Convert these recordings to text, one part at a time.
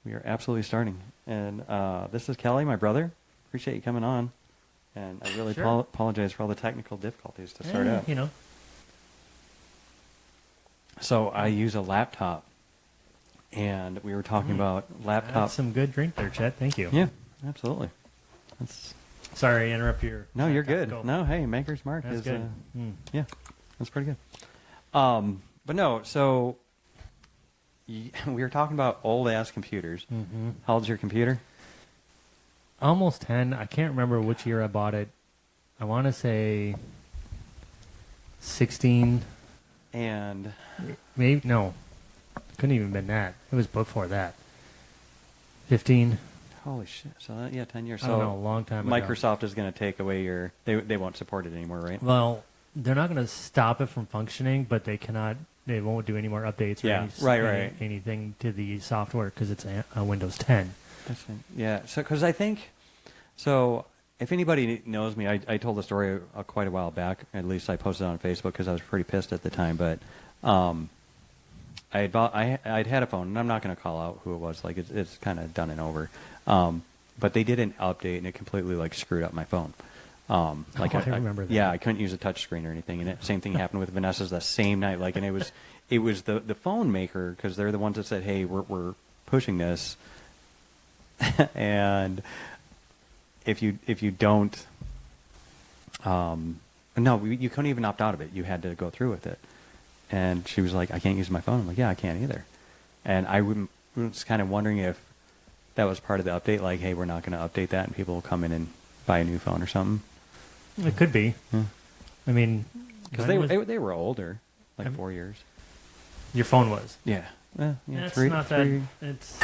We are absolutely starting. And this is Kelly, my brother. Appreciate you coming on. And I really apologize for all the technical difficulties to start out. You know. So I use a laptop. And we were talking about laptop. That's some good drink there, Chet. Thank you. Yeah, absolutely. That's... Sorry, I interrupt your... No, you're good. Go. No, hey, Maker's Mark That's is... good. Yeah, that's pretty good. But no, so... we were talking about old-ass computers. Mm-hmm. How old's your computer? Almost 10. I can't remember which year I bought it. I want to say 16. And... Maybe, no. Couldn't even been that. It was before that. 15. Holy shit. So, 10 years. I don't know, a long time ago. Microsoft is going to take away your... They won't support it anymore, right? Well, they're not going to stop it from functioning, but they won't do any more updates or anything to the software because it's a Windows 10. Yeah, so because I think... So, if anybody knows me, I told the story quite a while back. At least I posted it on Facebook because I was pretty pissed at the time. But I'd had a phone, and I'm not going to call out who it was. Like it's kind of done and over. But they did an update, and it completely screwed up my phone. I remember that. Yeah, I couldn't use a touch screen or anything, and same thing happened with Vanessa's the same night. And it was the phone maker because they're the ones that said, "Hey, we're pushing this," and if you don't, no, you couldn't even opt out of it. You had to go through with it. And she was like, "I can't use my phone." I'm like, "Yeah, I can't either." And I was kind of wondering if that was part of the update, like, hey, we're not going to update that, and people will come in and buy a new phone or something. It could be. Yeah. I mean, because they were older, 4 years. Your phone was. Yeah. It's three, not that. It's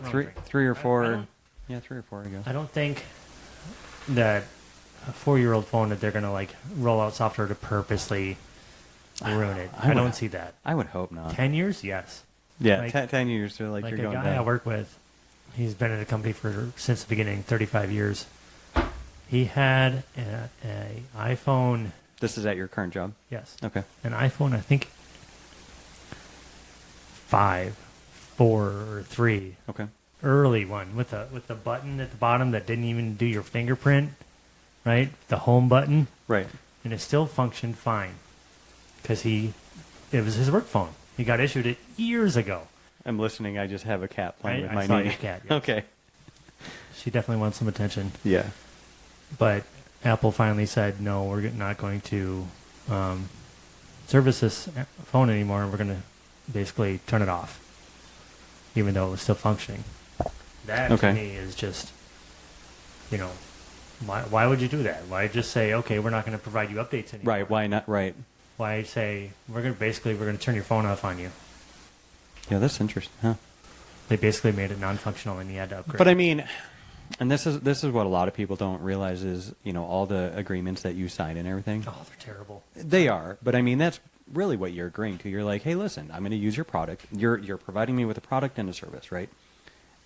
three or four. 3 or 4 ago. I don't think that a 4-year-old phone that they're going to roll out software to purposely ruin it. I don't see that. I would hope not. 10 years, yes. Yeah, 10 years. So you're going guy down. I work with, he's been in the company since the beginning, 35 years. He had an iPhone. This is at your current job? Yes. Okay. An iPhone, I think 5, 4, or 3. Okay. Early one with the button at the bottom that didn't even do your fingerprint, right? The home button. Right. And it still functioned fine because it was his work phone. He got issued it years ago. I'm listening. I just have a cat playing with my I saw knee. your cat. Yes. Okay. She definitely wants some attention. Yeah. But Apple finally said, no, we're not going to service this phone anymore, and we're going to basically turn it off, even though it was still functioning. That to me is just, why would you do that? Why just say, okay, we're not going to provide you updates anymore? Right. Why not? Right. Why say we're going to turn your phone off on you? Yeah, that's interesting, huh? They basically made it non-functional, and you had to upgrade. But I mean, and this is what a lot of people don't realize is all the agreements that you sign and everything. Oh, they're terrible. They are, but I mean that's really what you're agreeing to. You're like, hey, listen, I'm going to use your product. You're providing me with a product and a service, right?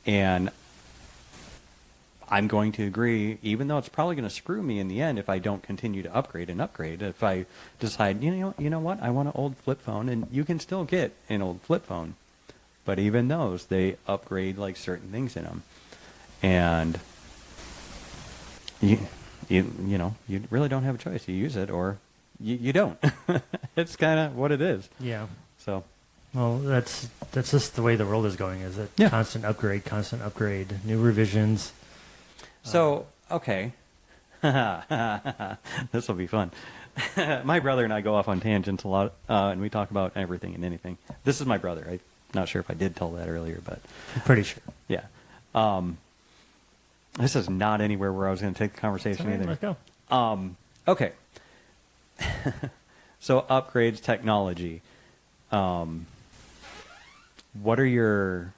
And I'm going to agree, even though it's probably going to screw me in the end if I don't continue to upgrade. If I decide, you know what, I want an old flip phone, and you can still get an old flip phone, but even those, they upgrade certain things in them, and you really don't have a choice. You use it or you don't. It's kind of what it is. Yeah. So. Well, that's just the way the world is going, is it? Yeah. Constant upgrade, new revisions. So, okay. This will be fun. My brother and I go off on tangents a lot, and we talk about everything and anything. This is my brother. I'm not sure if I did tell that earlier, but... I'm pretty sure. Yeah. This is not anywhere where I was going to take the conversation either. Let's go. Okay. So, upgrades, technology. What are your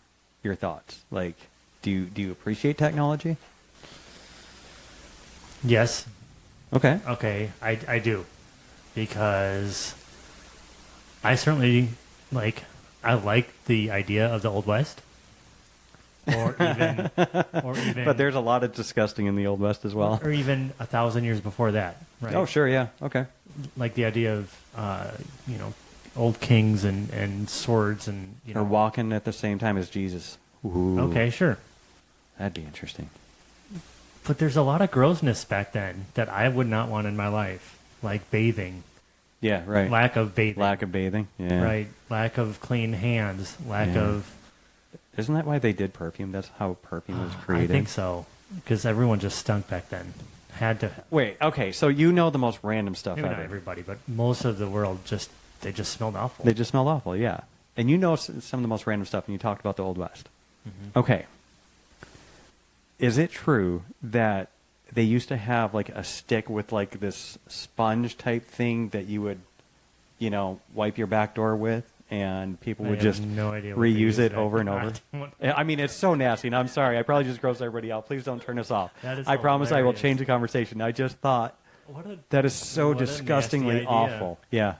thoughts? Do you appreciate technology? Yes. Okay. Okay, I do, because I certainly I like the idea of the Old West, or even. But there's a lot of disgusting in the Old West as well. Or even 1,000 years before that, right? Oh, sure, yeah, okay. Like the idea of old kings and swords and or walking at the same time as Jesus. Ooh, Okay, sure. that'd be interesting. But there's a lot of grossness back then that I would not want in my life, like bathing, Yeah, right. lack of bathing, Lack of bathing. Yeah. right? Lack of clean hands, lack Yeah. of. Isn't that why they did perfume? That's how perfume was I created. think so, because everyone just stunk back then. Had to. Wait, okay, so you know the most random stuff Maybe not ever. everybody, but most of the world just smelled awful. They just smelled awful, yeah. And you know some of the most random stuff, and you talked about the Old West. Mm-hmm. Okay. Is it true that they used to have like a stick with like this sponge type thing that you would, wipe your back door with, and people I would have just no idea what they reuse use it that over and for. over? What- I mean, it's so nasty, and I'm sorry. I probably just grossed everybody out. Please don't turn us off. That is I promise I will hilarious. change the conversation. I just thought What a that is so what a disgustingly nasty idea. awful. Yeah.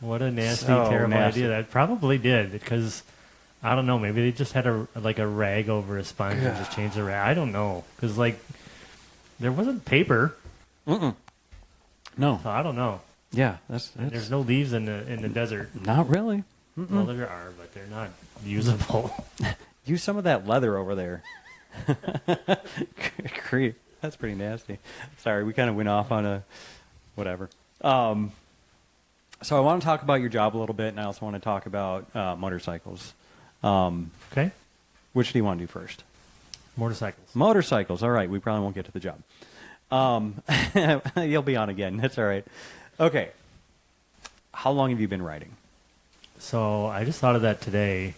What a nasty, So terrible nasty. idea. That probably did, because I don't know. Maybe they just had a rag over a sponge and just changed the rag. I don't know, because there wasn't paper, No. so I don't know. Yeah, And that's there's no leaves in the desert. not really. Well, there are, but they're not usable. Use some of that leather over there. Creep. That's pretty nasty. Sorry, we kind of went off on a whatever. So I want to talk about your job a little bit, and I also want to talk about motorcycles. Okay, Which do you want to do first? motorcycles. Motorcycles. All right, we probably won't get to the job. You'll be on again. That's all right. Okay. How long have you been riding? So I just thought of that today.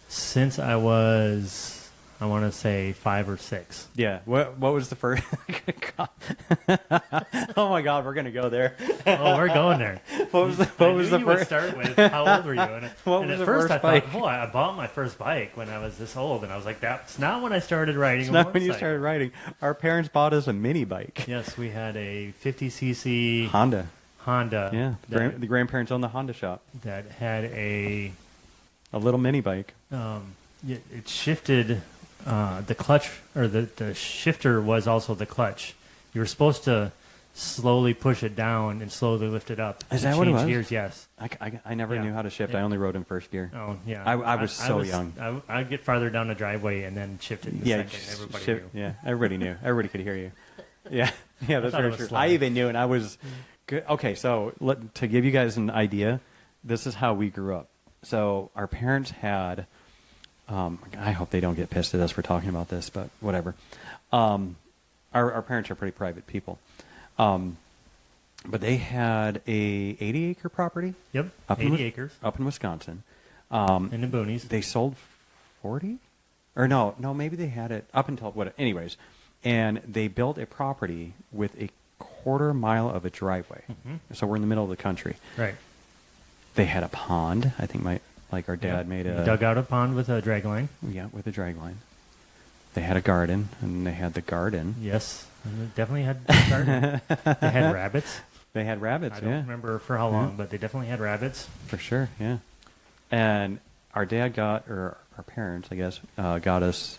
Since I was, I want to say 5 or 6. Yeah. What was the first? Oh my God, we're gonna go there. Oh, we're going there. What was the I knew first? you would start with how old were you? And, What and was at the first first I bike? thought, I bought my first bike when I was this old, and I was like, that's not when I started riding. It's a not when you motorcycle. started riding. Our parents bought us a mini bike. Yes, we had a 50cc Honda. Honda. Yeah. The grandparents owned the Honda shop. that had a A little mini bike. it shifted the clutch, or the shifter was also the clutch. You were supposed to slowly push it down and slowly lift it up. Is to that what it change was? gears, yes. I never Yeah. knew how to shift. Yeah. I only rode in first gear. Oh yeah. I was so young. I'd get farther down the driveway and then shift it in a Yeah, second. just Everybody shift- knew. yeah, everybody knew. Everybody could hear you. Yeah, yeah, that's thought it very was true. slow. I even knew, and I was good. Okay, so to give you guys an idea, this is how we grew up. So our parents had. I hope they don't get pissed at us for talking about this, but whatever. Our parents are pretty private people, but they had a 80-acre property Yep. up 80 in, acres up in Wisconsin. in the boonies. They sold 40, or no, maybe they had it up until what? Anyways, and they built a property with a quarter mile of a driveway. So we're in the middle of the country. Right. They had a pond. I think our dad Yep. made We a dug out a pond with a drag line. yeah, with a drag line. They had a garden, and they had the garden. Yes. And it definitely had a garden. They had rabbits. They had rabbits. I don't yeah, remember for how long, but they definitely had rabbits. for sure. Yeah, and our dad or our parents, I guess, got us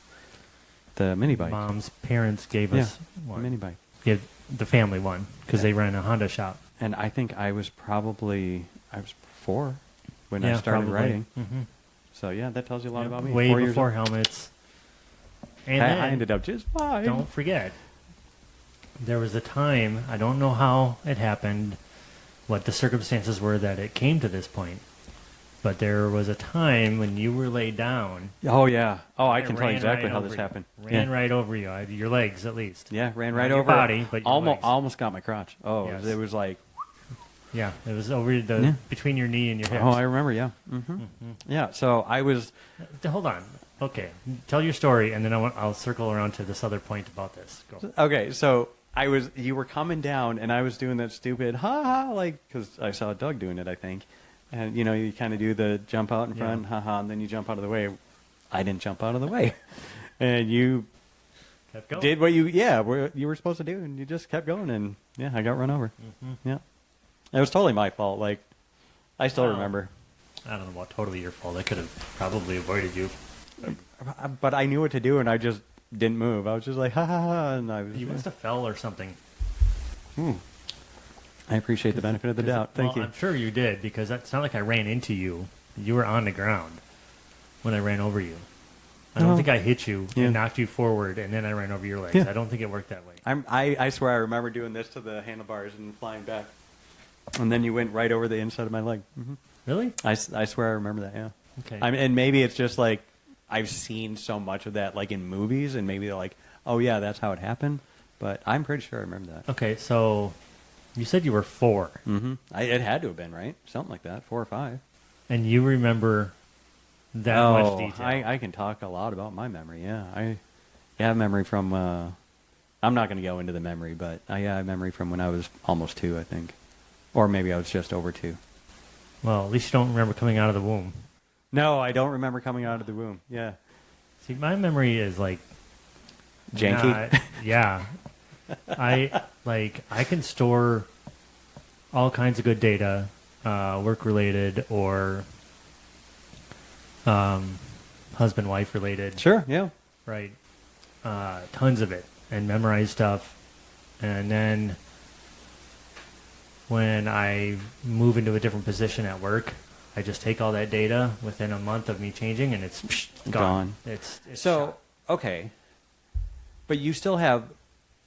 the mini bike. Mom's parents gave Yeah, us the one. mini bike. Give the family one because they ran a Honda shop. And I think I was 4 when I Yeah, started probably. riding. Mhm. So yeah, that tells you a lot about me. Way 4 years before old. helmets. And I then, ended up just fine. don't forget, there was a time, I don't know how it happened, what the circumstances were that it came to this point, but there was a time when you were laid down. Oh yeah. Oh, I it can tell you ran exactly right how over this you. happened. Ran yeah. right over you, your legs at least. Yeah, ran Not right your over. body, but your almost, legs. almost got my crotch. Oh, Yes. it was like. Yeah, it was over Yeah. between your knee and your hips. Oh, I remember. Yeah. Yeah. So I was. Hold on. Okay, tell your story, and then I'll circle around to this other point about this. Go. Okay, so you were coming down, and I was doing that stupid ha ha, because I saw Doug doing it, I think, and you kind of do the jump out in front, Yeah. ha ha, and then you jump out of the way. I didn't jump out of the way, and you Kept going. did what you were supposed to do, and you just kept going, and yeah, I got run over. Yeah, it was totally my fault. Like, I still Wow. remember, I don't know about totally your fault. I could have probably avoided you. but I knew what to do, and I just didn't move. I was just like ha ha ha, and I was. You must have fell or something. I appreciate the benefit of the doubt. Thank you. I'm sure you did, because it's not like I ran into you. You were on the ground when I ran over you. I don't No. think I hit you Yeah. and knocked you forward, and then I ran over your legs. Yeah. I don't think it worked that way. I swear I remember doing this to the handlebars and flying back. And then you went right over the inside of my leg. Really? I swear I remember that, yeah. Okay. I mean, and maybe it's just like I've seen so much of that like in movies, and maybe they're like, oh yeah, that's how it happened. But I'm pretty sure I remember that. Okay, so you said you were 4, It had to have been, right? Something like that, 4 or 5. and you remember that much detail. I can talk a lot about my memory, yeah. I have memory from, I'm not going to go into the memory, but I have memory from when I was almost 2, I think. Or maybe I was just over 2. Well, at least you don't remember coming out of the womb. No, I don't remember coming out of the womb, yeah. See, my memory is like Janky? not- yeah. I can store all kinds of good data, work related or husband wife related, Sure, yeah. right? Tons of it, and memorize stuff, and then when I move into a different position at work, I just take all that data within a month of me changing, and it's gone. It's So, shot. okay. But you still have,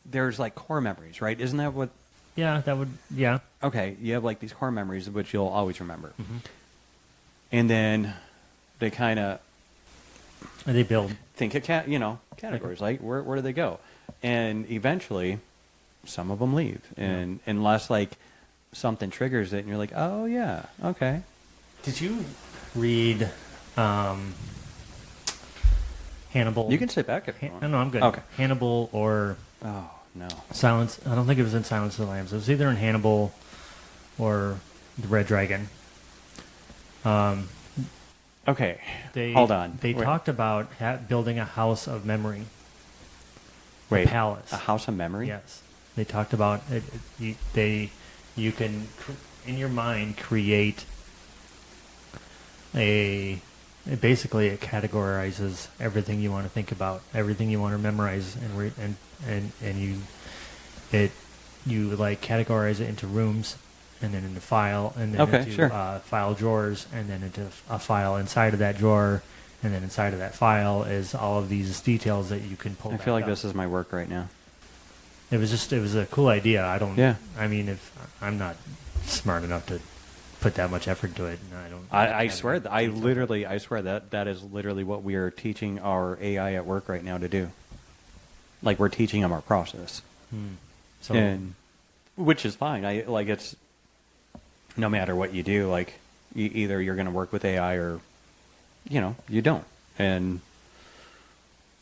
there's like core memories, right? Isn't that what, Yeah, that would, yeah. okay, you have like these core memories which you'll always remember. Mm-hmm. And then they kind of And they build. think of categories, like where do they go? And eventually some of them leave. And unless like something triggers it and you're like, oh yeah, okay. Did you read Hannibal? You can sit back if you want. No, I'm good. Okay. Hannibal or Oh, no. Silence. I don't think it was in Silence of the Lambs. It was either in Hannibal or The Red Dragon. Okay. They Hold on. They Wait. talked about building a house of memory. Wait. A palace. A house of memory? Yes. They talked about it. You can in your mind create basically it categorizes everything you want to think about, everything you want to memorize, and you like categorize it into rooms, and then into file, and then Okay, into sure. File drawers, and then into a file inside of that drawer, and then inside of that file is all of these details that you can pull. I back feel like up. this is my work right now. It was a cool idea. Yeah. I mean, if I'm not smart enough to put that much effort into it, and I don't. I swear that I swear that is literally what we are teaching our AI at work right now to do. Like we're teaching them our process, So and which is fine. It's no matter what you do, like either you're going to work with AI or you don't. And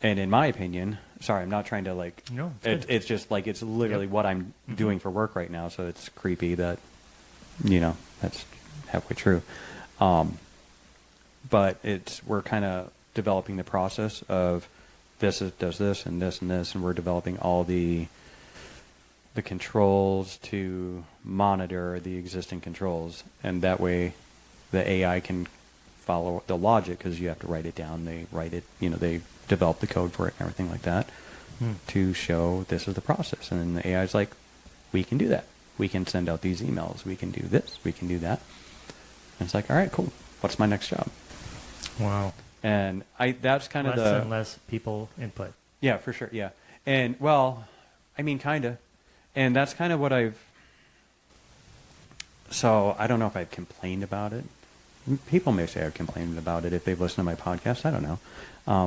in my opinion, sorry, I'm not trying to like. No, it's good. It's just like it's literally Yep. what I'm doing for work right now. So it's creepy that that's halfway true. But we're kind of developing the process of does this and this and this, and we're developing all the controls to monitor the existing controls, and that way the AI can follow the logic because you have to write it down. They write it, they develop the code for it and everything like that to show this is the process, and then the AI is like, we can do that. We can send out these emails. We can do this. We can do that. And it's like, all right, cool. What's my next job? wow. And that's kind of Less and less people input. yeah, for sure. Yeah. And well, I mean, kind of. And that's kind of what so I don't know if I've complained about it. People may say I've complained about it if they've listened to my podcast. I don't know.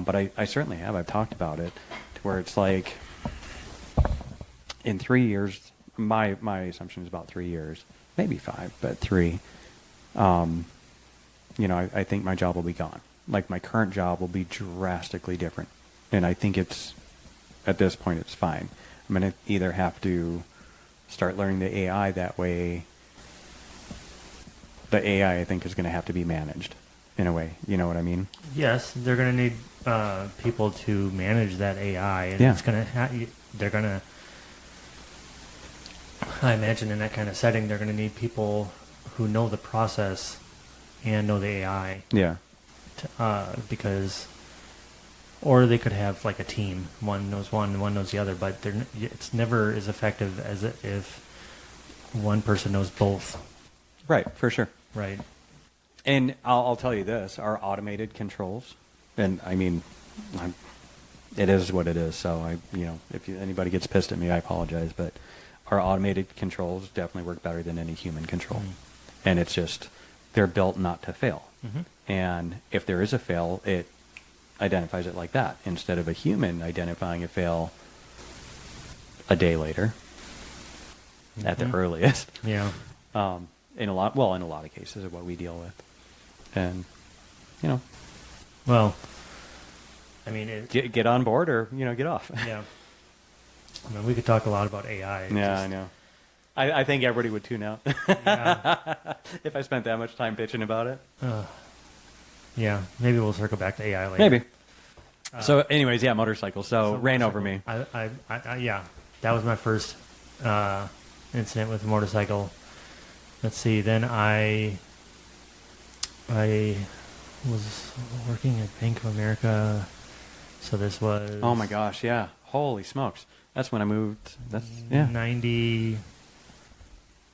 But I certainly have. I've talked about it to where it's like in 3 years, my assumption is about 3 years, maybe 5, but 3. I think my job will be gone. Like my current job will be drastically different. And I think at this point, it's fine. I'm going to either have to start learning the AI that way. The AI, I think, is going to have to be managed in a way. You know what I mean? Yes, they're going to need people to manage that AI, and Yeah. it's going to. They're going to. I imagine in that kind of setting, they're going to need people who know the process and know the AI, Yeah. because, or they could have like a team. One knows one knows the other, but it's never as effective as if one person knows both. Right, for sure. Right. And I'll tell you this, our automated controls, and I mean, it is what it is. So if anybody gets pissed at me, I apologize. But our automated controls definitely work better than any human control, and it's just they're built not to fail. And if there is a fail, it identifies it like that instead of a human identifying a fail a day later at the earliest. Yeah. In a lot of cases of what we deal with, and Well, I mean, get on board or get off. yeah. I mean, we could talk a lot about AI. Yeah, I know. I think everybody would tune out Yeah. if I spent that much time bitching about it. Yeah. Maybe we'll circle back to AI later. Maybe. So, anyways, yeah, motorcycles. So ran over me. Yeah. That was my first incident with a motorcycle. Let's see. Then I was working at Bank of America. So this was. Oh my gosh! Yeah. Holy smokes! That's when I moved. That's 98.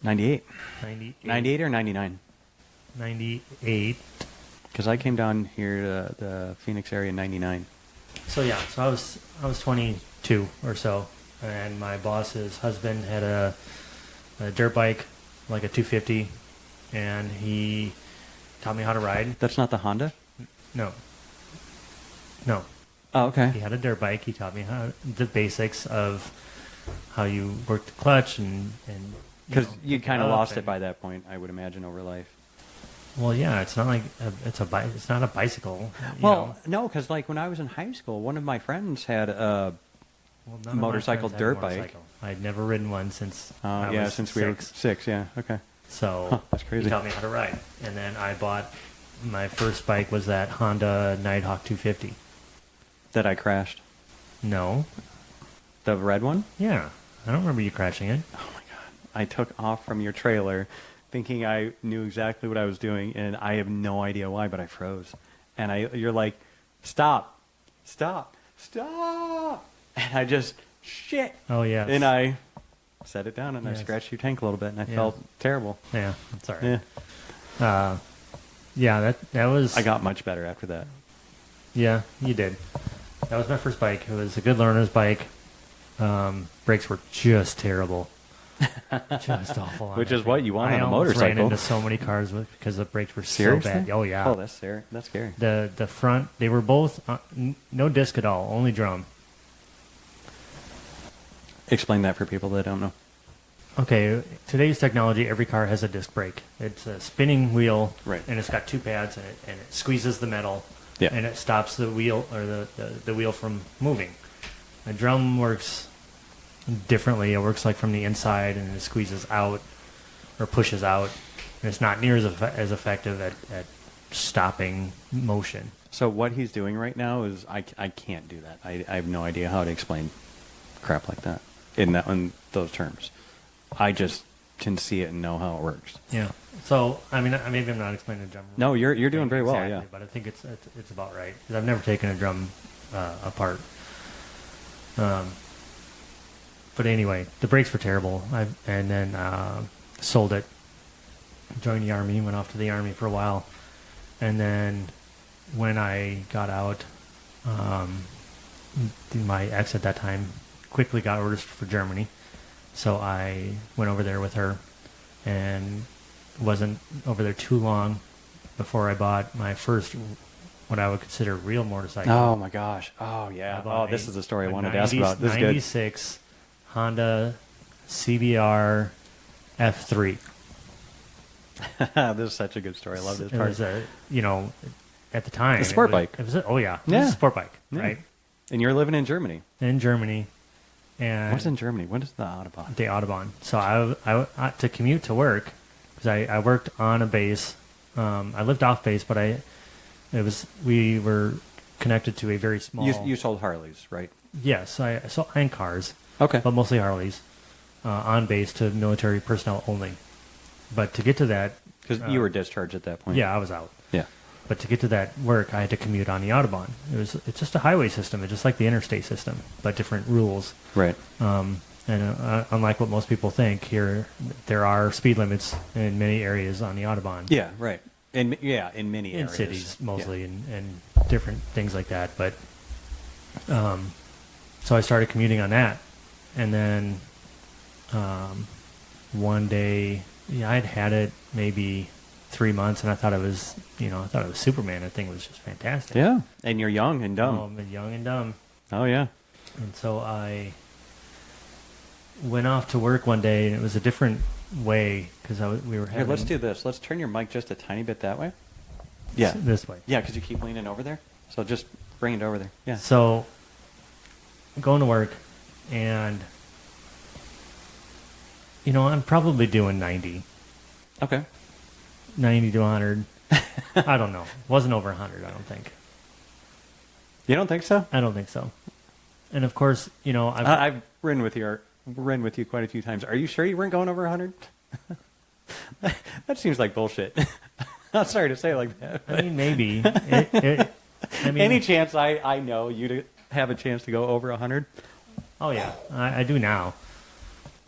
98. 98 or 99? 98. Because I came down here to the Phoenix area in 99. So yeah, so I was 22 or so, and my boss's husband had a dirt bike, like a 250, and he taught me how to ride. That's not the Honda? No. Oh, okay. He had a dirt bike. He taught me the basics of how you work the clutch and because you pick kind of up lost it and- by that point, I would imagine, over life. Well, yeah, it's not like it's not a bicycle. you Well, know. no, because like when I was in high school, one of my friends had a Well, none of my motorcycle friends had a dirt bike. motorcycle. I'd never ridden one since I yeah, was since we were 6. Yeah, okay. So Huh, that's crazy. he taught me how to ride, and then I bought my first bike was that Honda Nighthawk 250. That I crashed. No, The red one? yeah, I don't remember you crashing it. Oh my god! I took off from your trailer, thinking I knew exactly what I was doing, and I have no idea why, but I froze. And you're like, stop, and I just shit. Oh yeah, And I set it down and I Yes. scratched your tank a little bit, and I Yeah. felt terrible. yeah, that's all Yeah, right. Yeah, that was. I got much better after that. Yeah, you did. That was my first bike. It was a good learner's bike. Brakes were just terrible. Just awful. on Which is everything. what you want I on a almost ran motorcycle. into so many cars because the brakes were Seriously? so bad. Oh yeah. Oh, that's scary. That's scary. The front, they were both no disc at all, only drum. Explain that for people that don't know. Okay, today's technology, every car has a disc brake. It's a spinning wheel, Right. and it's got two pads, and it squeezes the metal, Yeah. and it stops the wheel or the wheel from moving. A drum works differently. It works like from the inside, and it squeezes out or pushes out, and it's not near as effective at stopping motion. So what he's doing right now is I can't do that. I have no idea how to explain crap like that in those terms. I just can see it and know how it works. Yeah. So I mean, maybe I'm not explaining the drum. No, you're doing very well. exactly, Yeah. but I think it's about right because I've never taken a drum apart. But anyway, the brakes were terrible. And then sold it. Joined the army. Went off to the army for a while, and then when I got out, my ex at that time quickly got orders for Germany. So I went over there with her and wasn't over there too long before I bought my first, what I would consider real motorcycle. Oh my gosh. Oh I yeah. bought Oh, this is the story I a wanted to ask about. This is good. 96 Honda CBR F3. This is such a good story. I love this It part. was at the time. A sport it was- bike. It was oh yeah. It Yeah. was a sport bike, Yeah. right? And you're living in Germany. In Germany. And What's in Germany? What is the Autobahn? the Audubon. So I to commute to work because I worked on a base. I lived off base, but we were connected to a very small. You sold Harleys, right? Yes, and cars, Okay. but mostly Harleys, on base to military personnel only. But to get to that, Because you were discharged at that point. yeah, I was out. Yeah. But to get to that work, I had to commute on the Audubon. It's just a highway system. It's just like the interstate system, but different rules. Right. And unlike what most people think, here there are speed limits in many areas on the Audubon. Yeah. Right. In many in areas. cities Yeah. mostly, and different things like that. But So I started commuting on that, and then one day, yeah, I'd had it maybe 3 months, and I thought it was, I thought it was Superman. That thing was just fantastic. Yeah. And you're young and dumb. Oh, I'm young and dumb. Oh, yeah. And so I went off to work one day, and it was a different way because we were Here, having let's do this. Let's turn your mic just a tiny bit that way. Yeah. this way. Yeah, because you keep leaning over there. So just bring it over there. Yeah. So going to work, and I'm probably doing 90 Okay. to 100. I don't know. Wasn't over 100, I don't think. You don't think so? I don't think so. And of course, I've ridden with you quite a few times. Are you sure you weren't going over 100? That seems like bullshit. I'm sorry to say it like that. I mean, maybe. Any chance I know you to have a chance to go over 100? Oh yeah, I do now.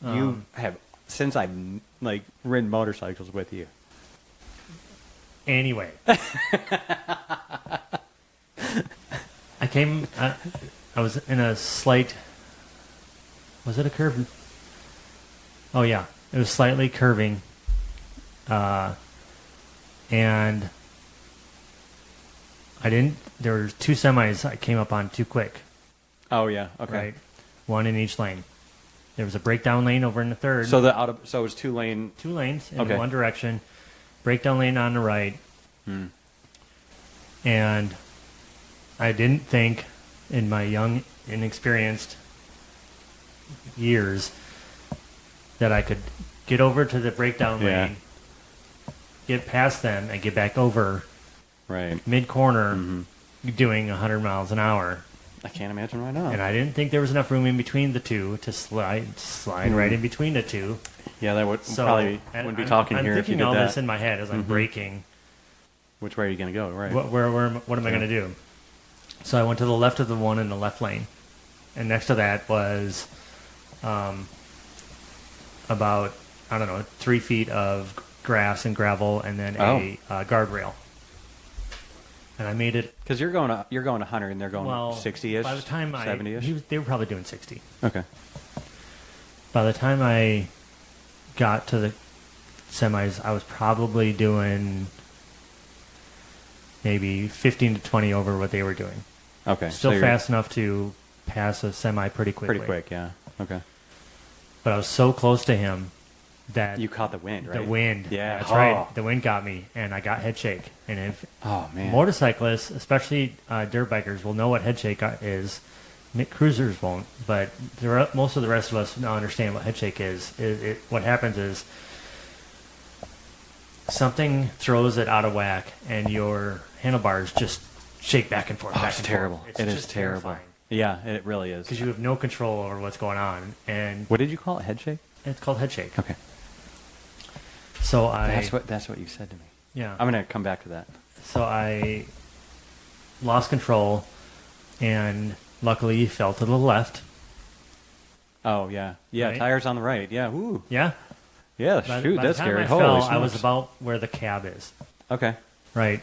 You have, since I've ridden motorcycles with you. Anyway, I was in a slight. Was it a curve? Oh yeah, it was slightly curving, and I didn't. There were two semis I came up on too quick. Oh yeah, okay. Right, one in each lane. There was a breakdown lane over in the third. So it was 2-lane. 2 lanes in Okay. one direction, breakdown lane on the right. And I didn't think in my young, inexperienced years that I could get over to the breakdown Yeah. lane, get past them, and get back over Right. mid-corner doing 100 miles an hour. I can't imagine why not. And I didn't think there was enough room in between the two to slide right in between the two. Yeah, that would So probably and wouldn't be I'm- talking I'm here if you thinking did all that. this in my head as I'm braking. Which way are you going to go? Right. What am I going to do? So I went to the left of the one in the left lane, and next to that was about 3 feet of grass and gravel, and then a guardrail. And I made it. Because you're going 100 and they're going 60-ish, by the time 70-ish. they were probably doing 60. Okay. By the time I got to the semis, I was probably doing maybe 15 to 20 over what they were doing. Okay. Still so you're fast enough to pass a semi pretty quickly. Pretty quick, yeah. Okay. But I was so close to him that You caught the wind, right? the wind. Yeah. That's Oh. right. The wind got me, and I got head shake. And if Oh, man. motorcyclists, especially dirt bikers, will know what head shake is. Cruisers won't, but most of the rest of us now understand what head shake is. What happens is something throws it out of whack, and your handlebars just shake back and forth. Oh, back it's and terrible. Forth. It is just terrible. terrifying. Yeah, it really is. Because you have no control over what's going on, and What did you call it? Head shake? it's called head shake. Okay. So That's what you said to me. yeah. I'm going to come back to that. So I lost control, and luckily fell to the left. Oh, yeah. Yeah, Right? tires on the right. Yeah, woo. Yeah. Yeah, By shoot, the that's time scary. I Holy fell, smokes. I was about where the cab is. Okay. Right.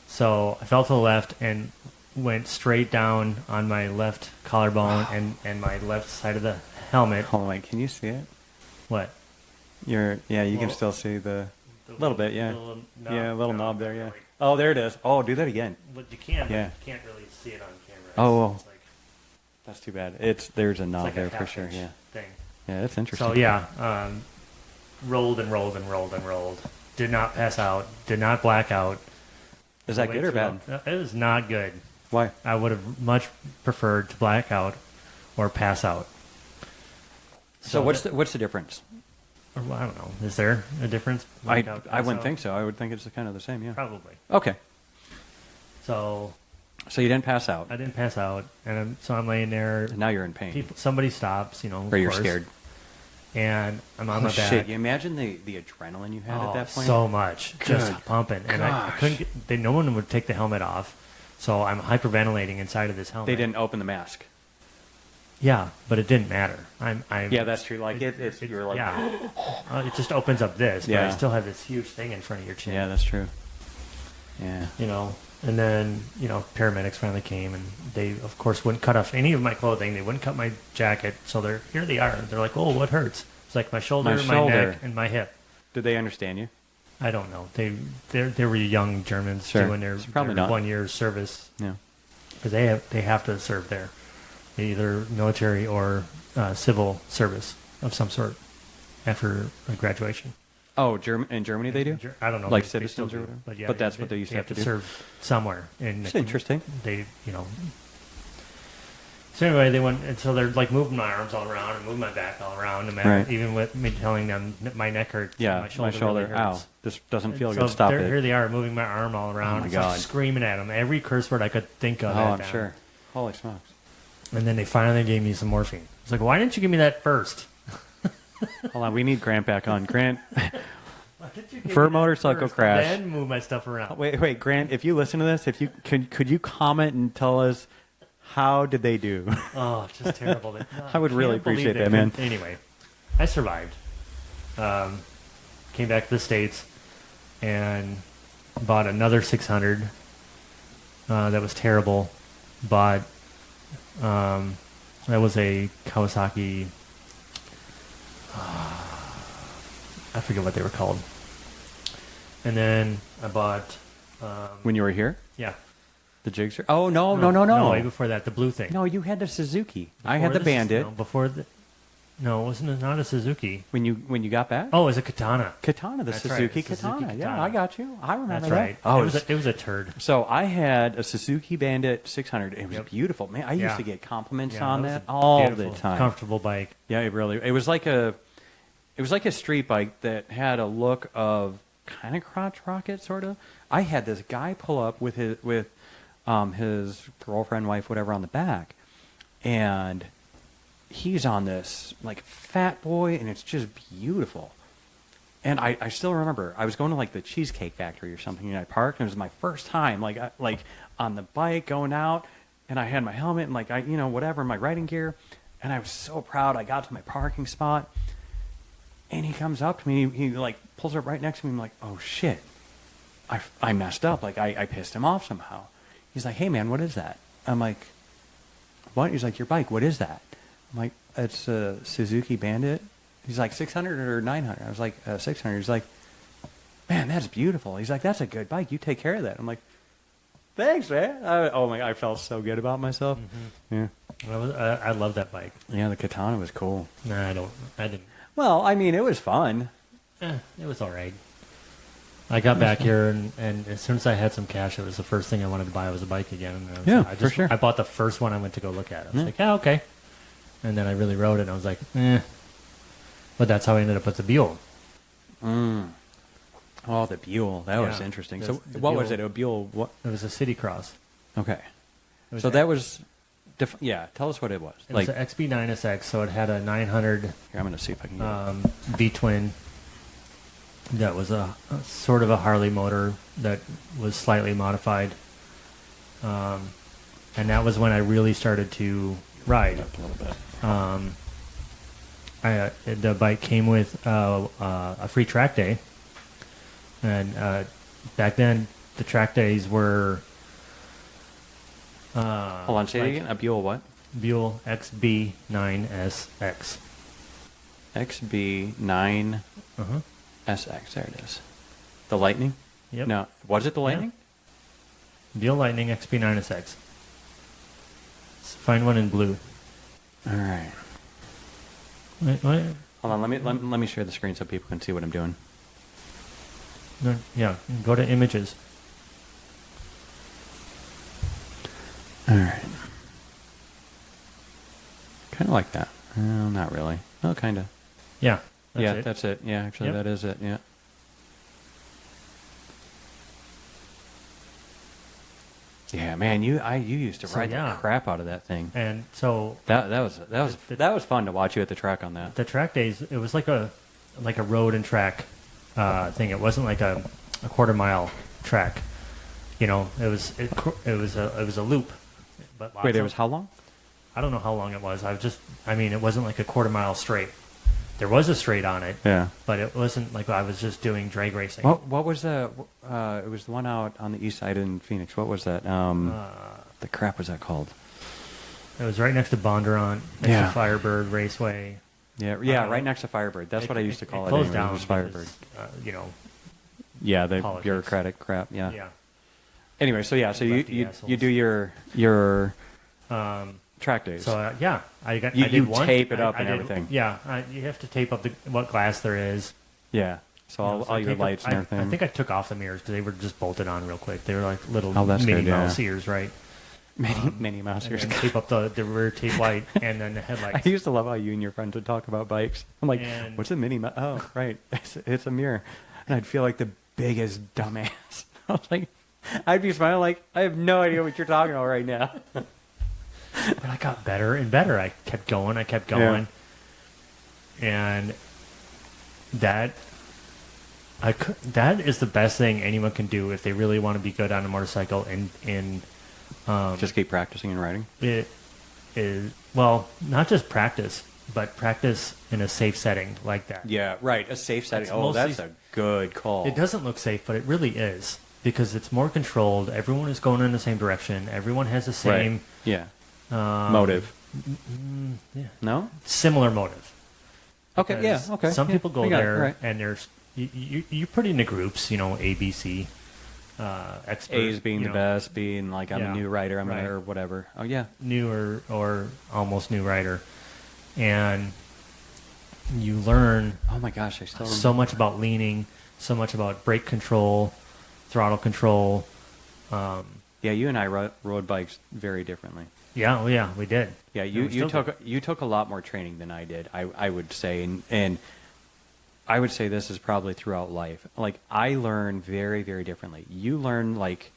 So I fell to the left and went straight down on my left collarbone and my left side of the helmet. Hold on, wait, can you see it? What? You can Well, still see the little bit, yeah. Little knob. Yeah, a little No, knob there, yeah. really. Oh, there it is. Oh, do that again. But you can. Yeah. You can't really see it on camera. Oh, It's like, That's too bad. There's a it's knob like there a for half sure, inch yeah. thing. Yeah, that's interesting. So yeah, rolled and rolled and rolled and rolled. Did not pass out. Did not black out. Is that Went good or through bad? It was not good. Why? I would have much preferred to black out or pass out. So what's the difference? Or, well, I don't know. Is there a difference? I Blackout, I wouldn't pass think so. I would think it's kind of the same, yeah. out? Probably. Okay. So So you didn't pass out. I didn't pass out, and so I'm laying there. And now you're in pain. Somebody stops, of or you're course, scared. and I'm on Oh, my back. shit. You imagine the adrenaline you had at that point? So much, just Good pumping, and I gosh. couldn't. No one would take the helmet off, so I'm hyperventilating inside of this helmet. They didn't open the mask. Yeah, but it didn't matter. I'm. Yeah, that's true. Like, it's you're like... yeah. It just opens up this, but Yeah. I still have this huge thing in front of your chin. Yeah, that's true. Yeah. you know. And then, you know, paramedics finally came, and they, of course, wouldn't cut off any of my clothing. They wouldn't cut my jacket. So here they are. They're like, "Oh, what hurts?" It's like my shoulder, my shoulder. neck, and my hip. Did they understand you? I don't know. They were young Germans Sure. doing their, It's probably their not. 1 year service, Yeah. because they have to serve there, either military or civil service of some sort after graduation. Oh, in Germany they do? I don't know, Like they citizens still or do, whatever? but yeah, But that's what they used to have to do? serve somewhere. And It's interesting. They, you know. So anyway, they went, and so they're like moving my arms all around and moving my back all around, and Right. even with me telling them that my neck hurts, Yeah, and my shoulder, really Ow, hurts. this doesn't feel So good. Stop here it. they are moving my arm all around. Oh my and so I'm God. screaming at them every curse word I could think of. Oh, at I'm them. sure. Holy smokes. And then they finally gave me some morphine. It's like, why didn't you give me that first? Hold on, we need Grant back on. Grant, Why didn't you give For me a that motorcycle first, crash. Then move my stuff around. wait, Grant, if you listen to this, if you could you comment and tell us how did they do? Oh, it's just terrible. I would really can't believe appreciate they that, man. couldn't- Anyway, I survived. Came back to the States and bought another 600. That was terrible. Bought, that was a Kawasaki, I forget what they were called. And then I bought, When you were here, yeah. the Gigster. Oh no! way before that, the blue thing. No, you had the Suzuki. I had Before the this- Bandit. No, before the, no, it wasn't not a Suzuki. When you got back. Oh, it was a Katana. Katana, the That's right, Suzuki the Suzuki Katana. Yeah, Katana. I got you. I remember That's that. right. Oh, It was a turd. so I had a Suzuki Bandit 600. It was Yep. beautiful, man. I used Yeah. to get compliments Yeah, on was that a all the beautiful, time. Comfortable bike. Yeah, it was like a street bike that had a look of kind of crotch rocket, sort of. I had this guy pull up with his girlfriend, wife, whatever, on the back, and he's on this like fat boy, and it's just beautiful. And I still remember I was going to like the Cheesecake Factory or something, and I parked, and it was my first time like on the bike going out, and I had my helmet and like whatever, my riding gear, and I was so proud. I got to my parking spot, and he comes up to me, he like pulls up right next to me. I'm like, oh shit, I messed up. Like I pissed him off somehow. He's like, hey man, what is that? I'm like, what? He's like, your bike, what is that? I'm like, it's a Suzuki Bandit. He's like, 600 or 900? I was like, 600. He's like, man, that's beautiful. He's like, that's a good bike. You take care of that. I'm like, thanks, man. Oh my, I felt so good about myself. Yeah. I love that bike. Yeah, the Katana was cool. No, I didn't. Well, I mean, it was fun. It was all right. I got back here, and as soon as I had some cash, it was the first thing I wanted to buy was a bike again. And For sure. I bought the first one I went to go look at. I was Yeah. like, yeah, okay. And then I really rode it, and I was like, eh. But that's how I ended up with the Buell. Oh, the Buell. That was Yeah, interesting. the- So the what was it? Buell. A Buell what? It was a City Cross. Okay. It was So a- that was, yeah, tell us what it was. It Like, was an XB9SX, so it had a 900 here, I'm going to see if I can get it. V-twin that was a sort of a Harley motor that was slightly modified. And that was when I really started to ride. Up a little bit. The bike came with a free track day. And back then, the track days were... Hold on, say it again. A Buell what? Buell XB9SX. XB9SX. Uh-huh. There it is. The Lightning? Yep. No. Was it the Lightning? Buell Lightning XB9SX. Find one in blue. All right. What? Hold on. Let me share the screen so people can see what I'm doing. No, yeah, go to images. All right. Kind of like that. Not really. Oh, kind of. Yeah. Yeah, it. that's it. Yeah, actually, Yep. that is it. Yeah. Yeah, man, you used to So, ride yeah. the crap out of that thing. And so That was fun to watch you at the track on that. the track days, it was like a road and track thing. It wasn't like a quarter mile track. You know, it was a loop. But Wait, it was how long? I don't know how long it was. It wasn't like a quarter mile straight. there was a straight on it, Yeah. but it wasn't like I was just doing drag racing. What was the? It was the one out on the east side in Phoenix. What was that? The crap was that called? It was right next to Bondurant, next Yeah. to Firebird Raceway. Yeah, right next to Firebird. That's what I used to call it. Closed anyway, down was Firebird. because, Yeah, the Politics. bureaucratic crap. Yeah. yeah. Anyway, so so Lefty you assholes. do your Um, track days. so yeah, I You- did you one. tape it up I and did- everything. Yeah, you have to tape up what glass there is. Yeah. So You know, all so I your tape up- lights and everything. I think I took off the mirrors because they were just bolted on real quick. They were like little Oh, that's Minnie good, yeah. Mouse ears, right? Minnie Mouse And ears. then tape up the rear tape light and then the I headlights. used to love how you and your friends would talk about bikes. I'm like, And- what's a Minnie Mouse? Oh, right. It's a mirror. And I'd feel like the biggest dumbass. I was like, I'd be smiling like, I have no idea what you're talking about right now. But I got better and better. I kept going. And that that is the best thing anyone can do if they really want to be good on a motorcycle. And Just keep practicing and riding. it is, well, not just practice, but practice in a safe setting like that. Yeah, right. A safe setting. It's Oh, mostly- that's a good call. It doesn't look safe, but it really is because it's more controlled. Everyone is going in the same direction. Everyone has the Right. same Yeah. Motive. yeah, No? similar motive. Okay, yeah, Because okay. Some yeah, people go I got it, there right. and there's you put into groups, A, B, C, expert. A's being you the know, best, being like, I'm Yeah, a new rider, I'm right. or whatever. Oh, yeah. new or almost new rider, and you learn Oh, my gosh, I still so much about leaning, so much about brake control, throttle control. Yeah, you and I rode bikes very differently. Yeah, oh yeah, we did. Yeah, And you, we still do. you took a lot more training than I did. I would say, and I would say this is probably throughout life. Like I learn very very differently. You learn like,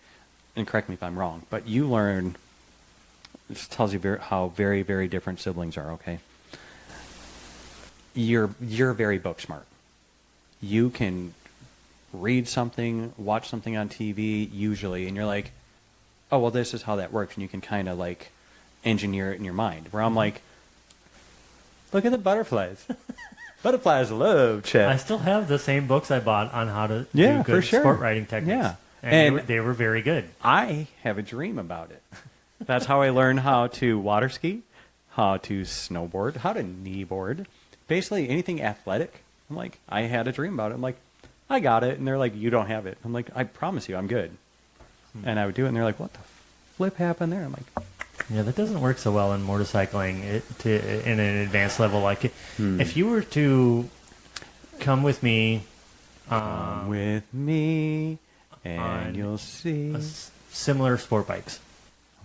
and correct me if I'm wrong, but you learn. This tells you how very very different siblings are. Okay. You're very book smart. You can read something, watch something on TV usually, and you're like, oh well, this is how that works, and you can kind of like engineer it in your mind. Where I'm like, look at the butterflies. Butterflies love Chet. I still have the same books I bought on how to Yeah, do for good sure. sport riding techniques. Yeah. and, And- they were very good. I have a dream about it. That's how I learned how to water ski, how to snowboard, how to kneeboard, basically anything athletic. I'm like, I had a dream about it. I'm like, I got it, and they're like, you don't have it. I'm like, I promise you, I'm good. And I would do it, and they're like, what the flip happened there? I'm like, Yeah, that doesn't work so well in motorcycling in an advanced level. Like, if you were to come with me, come with me, and on you'll see similar sport bikes,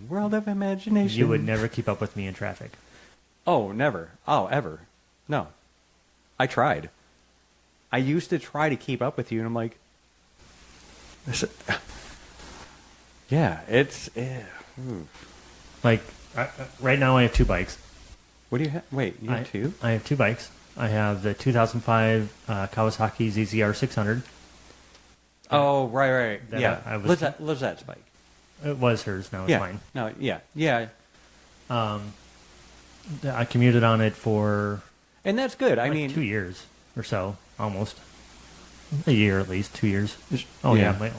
a world of imagination. you would never keep up with me in traffic. Oh, never. Oh, ever. No. I tried. I used to try to keep up with you, and I'm like, yeah, it's. Like, right now I have two bikes. What do you have? Wait, you have two? I have two bikes. I have the 2005 Kawasaki ZZR 600. Oh, right. That Yeah. I was- Lizette's bike. It was hers, now it's Yeah. mine. No, yeah. I commuted on it for And that's good. I like mean, 2 years or so, almost. A year at least, 2 years. Just- Oh yeah. yeah,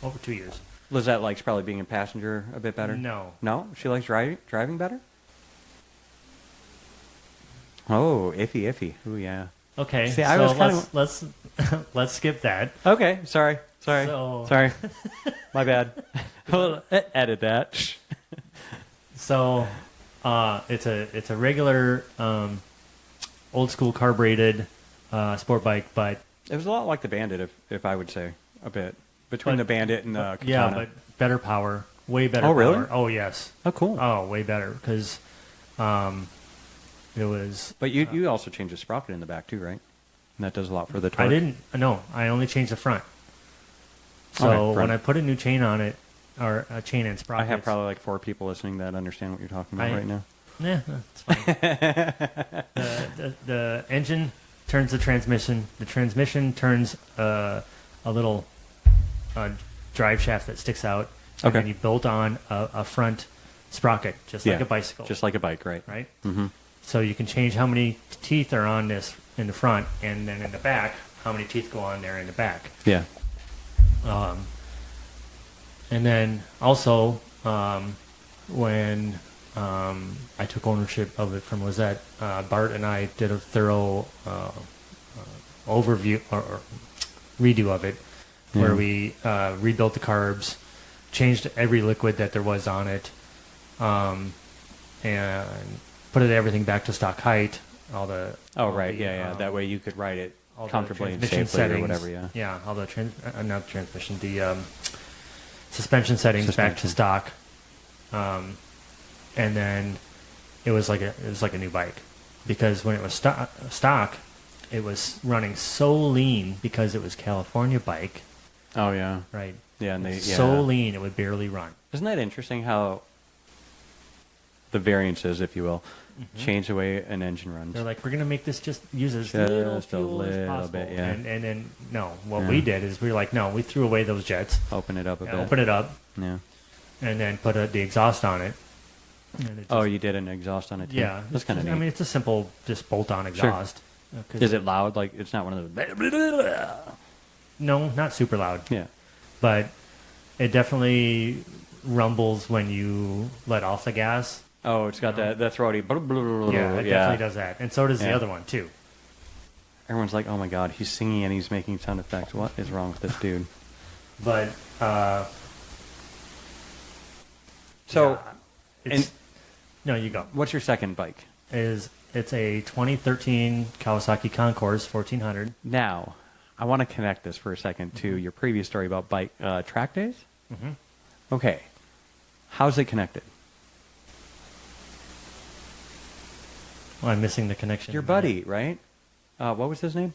over 2 years. Lizette likes probably being a passenger a bit better. No. No? She likes driving better? Oh, iffy. Ooh, yeah. Okay, See, I so was kinda- let's let's skip that. Okay, sorry. So- Sorry. My bad. Well, edit that. So, it's a regular old school carbureted sport bike, but It was a lot like the Bandit, if I would say, a bit. Between But- the Bandit and the Katana. yeah, but better power, way better. Oh, really? Power. Oh yes. Oh, cool. Oh, way better because it was. But you also changed the sprocket in the back, too, right? And that does a lot for the torque. I didn't. No, I only changed the front. So Okay, front. when I put a new chain on it, or a chain and I sprockets, have probably like 4 people listening that understand what you're talking about right now. Yeah, that's fine. the engine turns the transmission. The transmission turns a little drive shaft that sticks out. And Okay. then you bolt on a front sprocket, just like Yeah, a bicycle. Just like a bike, right? right? Mm-hmm. So you can change how many teeth are on this in the front, and then in the back, how many teeth go on there in the back. Yeah. And then also, when I took ownership of it from Lizette, Bart and I did a thorough overview or redo of it, where we rebuilt the carbs, changed every liquid that there was on it, and put everything back to stock height. All the That way you could ride it all the comfortably and transmission safely settings, or whatever. Yeah. all the not the transmission, the suspension settings back to stock, and then it was like a new bike, because when it was stock, it was running so lean because it was California bike, Oh yeah. right? Yeah, and So lean it would barely run. Isn't that interesting how the variances, if you will, change the way an engine runs? They're like, we're gonna make this just use as Just little a fuel as little possible. bit, yeah. And then no, what Yeah. we did is we were like, no, we threw away those jets, Open it up a bit. open it up, Yeah. and then put the exhaust on it. And it Oh, just- you did an exhaust on it too? yeah, That's kind of neat. I mean, it's a simple just bolt-on exhaust. 'Cause Is it loud? Like, it's not one of those... No, not super loud, Yeah. but it definitely rumbles when you let off the gas. Oh, it's got that throaty... Yeah, it definitely does that, and so does the Yeah. other one too. Everyone's like, oh my god, he's singing and he's making sound effects. What is wrong with this dude? But So, yeah, it's, and no, you go. what's your second bike? It's a 2013 Kawasaki Concourse 1400. Now, I want to connect this for a second to your previous story about bike track days. Mhm. Okay. How's it connected? Well, I'm missing the connection. Your buddy, right? What was his name?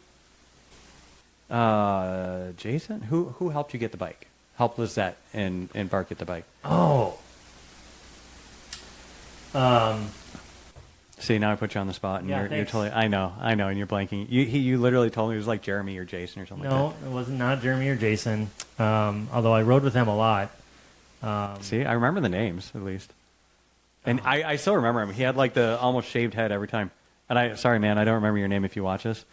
Jason? Who helped you get the bike? Helped Lizette and Bart get the bike. Oh. See, now I put you on the spot, and Yeah, you're thanks. totally... I know, and you're blanking. You literally told me it was like Jeremy or Jason or something No, like it was not Jeremy or Jason. Although I rode with them a lot. that. See, I remember the names, at least. And I still remember him. He had like the almost shaved head every time. And sorry, man, I don't remember your name if you watch this.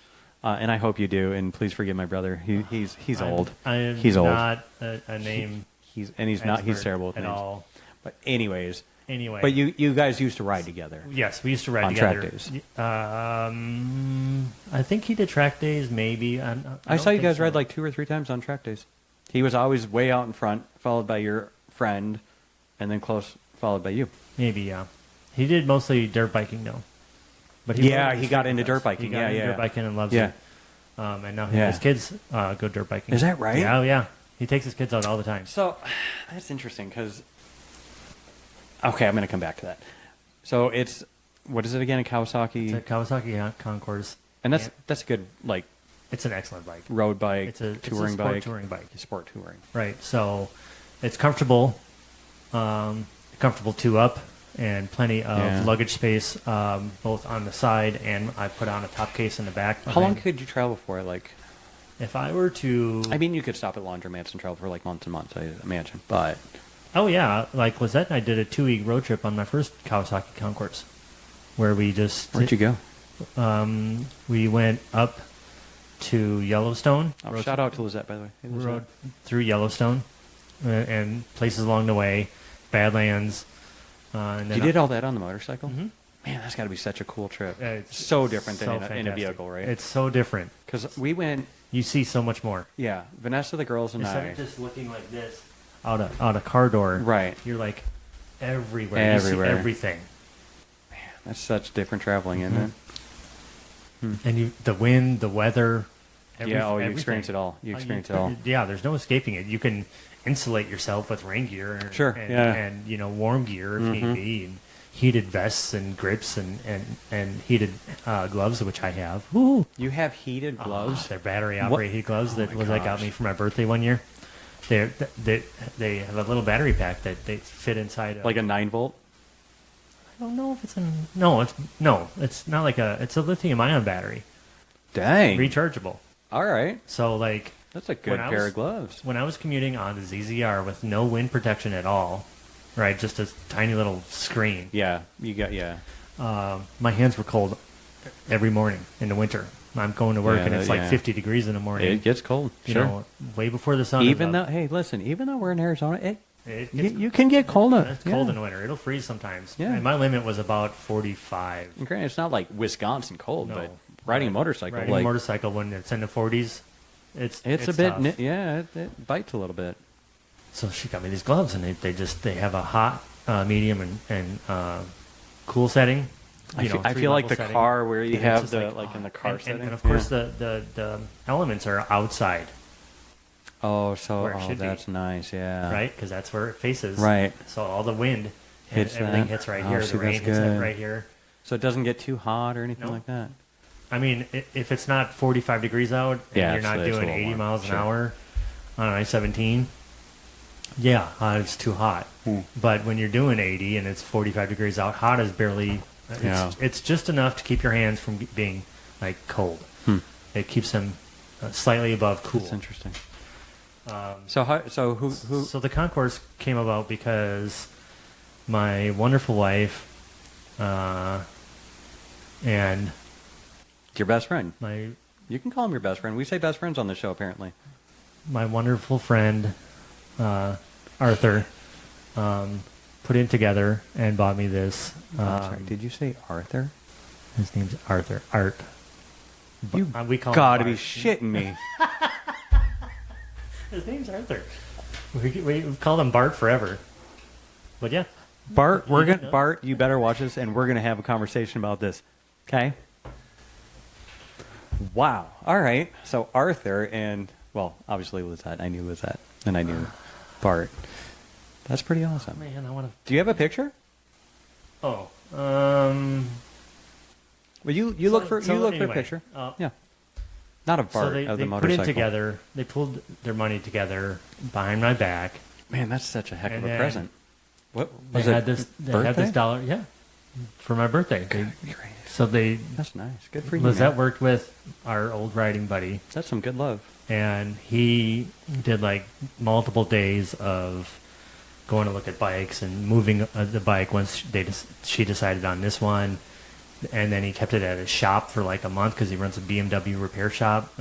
And I hope you do, and please forgive my brother. He's old. I am He's old. not a name He's expert terrible with at names. all. But anyways, Anyway. but you guys used to ride together. Yes, we used to ride On together. track days. I think he did track days, maybe. I don't saw you think guys so. ride like 2 or 3 times on track days. He was always way out in front, followed by your friend, and then close followed by you. Maybe, yeah. He did mostly dirt biking, though. But Yeah, rode he the got street into with dirt us. biking. He got Yeah, into yeah. dirt biking and loves Yeah. it. And now Yeah. his kids go dirt biking. Is that right? Yeah, yeah. He takes his kids out all the time. So that's interesting because. Okay, I'm going to come back to that. So it's what is it again? A Kawasaki, It's a Kawasaki Concourse. and and that's a good like it's an excellent bike. road bike, It's a touring sport bike, touring bike. sport touring. Right. So it's comfortable, comfortable two up, and plenty of Yeah. luggage space, both on the side, and I put on a top case in the back. How long behind. could you travel for? Like, If I were to, I mean, you could stop at laundromats and travel for like months and months, I imagine. But oh yeah, like Lizette and I did a 2-week road trip on my first Kawasaki Concourse, where we just where'd you go? we went up to Yellowstone. Oh, rode shout out to Lizette, by the way. Hey, Lizette. rode through Yellowstone and places along the way, Badlands. And then You did all that on the motorcycle? Mhm. Man, that's got to be such a cool trip. It's so different than so in a fantastic. vehicle, right? It's so different. Because we went, You see so much more. yeah, Vanessa, the girls, and Instead I. of just looking like this out a car door, Right. You're like everywhere. Everywhere. You see everything, That's such different traveling, isn't it? and the wind, the weather. Yeah, you everything. experience it all. You experience it all. Yeah, there's no escaping it. You can insulate yourself with rain gear, Sure, and, yeah. and warm gear if need be, and heated vests and grips and heated gloves, which I have. Woo! You have heated gloves? They're battery operated gloves that Lizette got me for my birthday one year. They have a little battery pack that they fit inside. Like a 9-volt? I don't know if it's it's not like it's a lithium ion battery, Dang. rechargeable. All right. So like That's a good when I pair was- of gloves. when I was commuting on the ZZR with no wind protection at all, right, just a tiny little screen. Yeah, you got, yeah. My hands were cold every morning in the winter. I'm going to work Yeah, and it's like yeah. 50 degrees in the morning. It gets cold. you Sure. know, way before the sun. Even is though, up. hey, listen, even though we're in Arizona, It you, gets, you can get cold. it's cold yeah. in the winter. It'll freeze sometimes. Yeah. And my limit was about 45. And granted, it's not like Wisconsin cold, No. but riding a motorcycle, Riding a like motorcycle when it's in the 40s, it's it's a bit, tough. yeah, it bites a little bit. So she got me these gloves, and they have a hot, medium, and cool setting. I feel like the setting. car where you And it's have just the like in the car and, setting, and of course Yeah. the elements are outside, Oh, so where it should be. that's nice, yeah. right? Because that's where it faces. Right. So all the wind Hits everything that. hits right Oh, here. see, The rain that's hits good. right here. So it doesn't get too hot or anything No. like that. I mean, if it's not 45 degrees out and Yeah, you're not it's a doing little 80 warm. miles Sure. an hour on I-17, yeah, it's too hot. But when you're doing 80 and it's 45 degrees out, hot is barely. Yeah. It's just enough to keep your hands from being like cold. It keeps them slightly above cool. That's interesting. So who? So the concourse came about because my wonderful wife and Your best friend. my You can call him your best friend. We say best friends on the show, apparently. my wonderful friend Arthur put it together and bought me this. I'm sorry. Did you say Arthur? His name's Arthur. Art. You We call him gotta be Art. shitting me. His name's Arthur. We've called him Bart forever. But yeah. Bart, You didn't know? Bart, you better watch this, and we're gonna have a conversation about this. Okay? Wow. All right. So Arthur and well, obviously Lizette. I knew Lizette, and I knew Bart. That's pretty awesome. Man, I want to. Do you have a picture? Oh. Well, you look for so you look for a anyway, picture. uh, Yeah. Not of Bart So they of the put motorcycle. it together. They pulled their money together behind my back. Man, that's such a heck of And a then present. What They was had it? this. They birthday? had this dollar. Yeah. For my birthday. So they. That's nice. Good for you. Lizette man. worked with our old riding buddy, That's some good love. and he did like multiple days of going to look at bikes and moving the bike once she decided on this one, and then he kept it at his shop for like a month because he runs a BMW repair shop,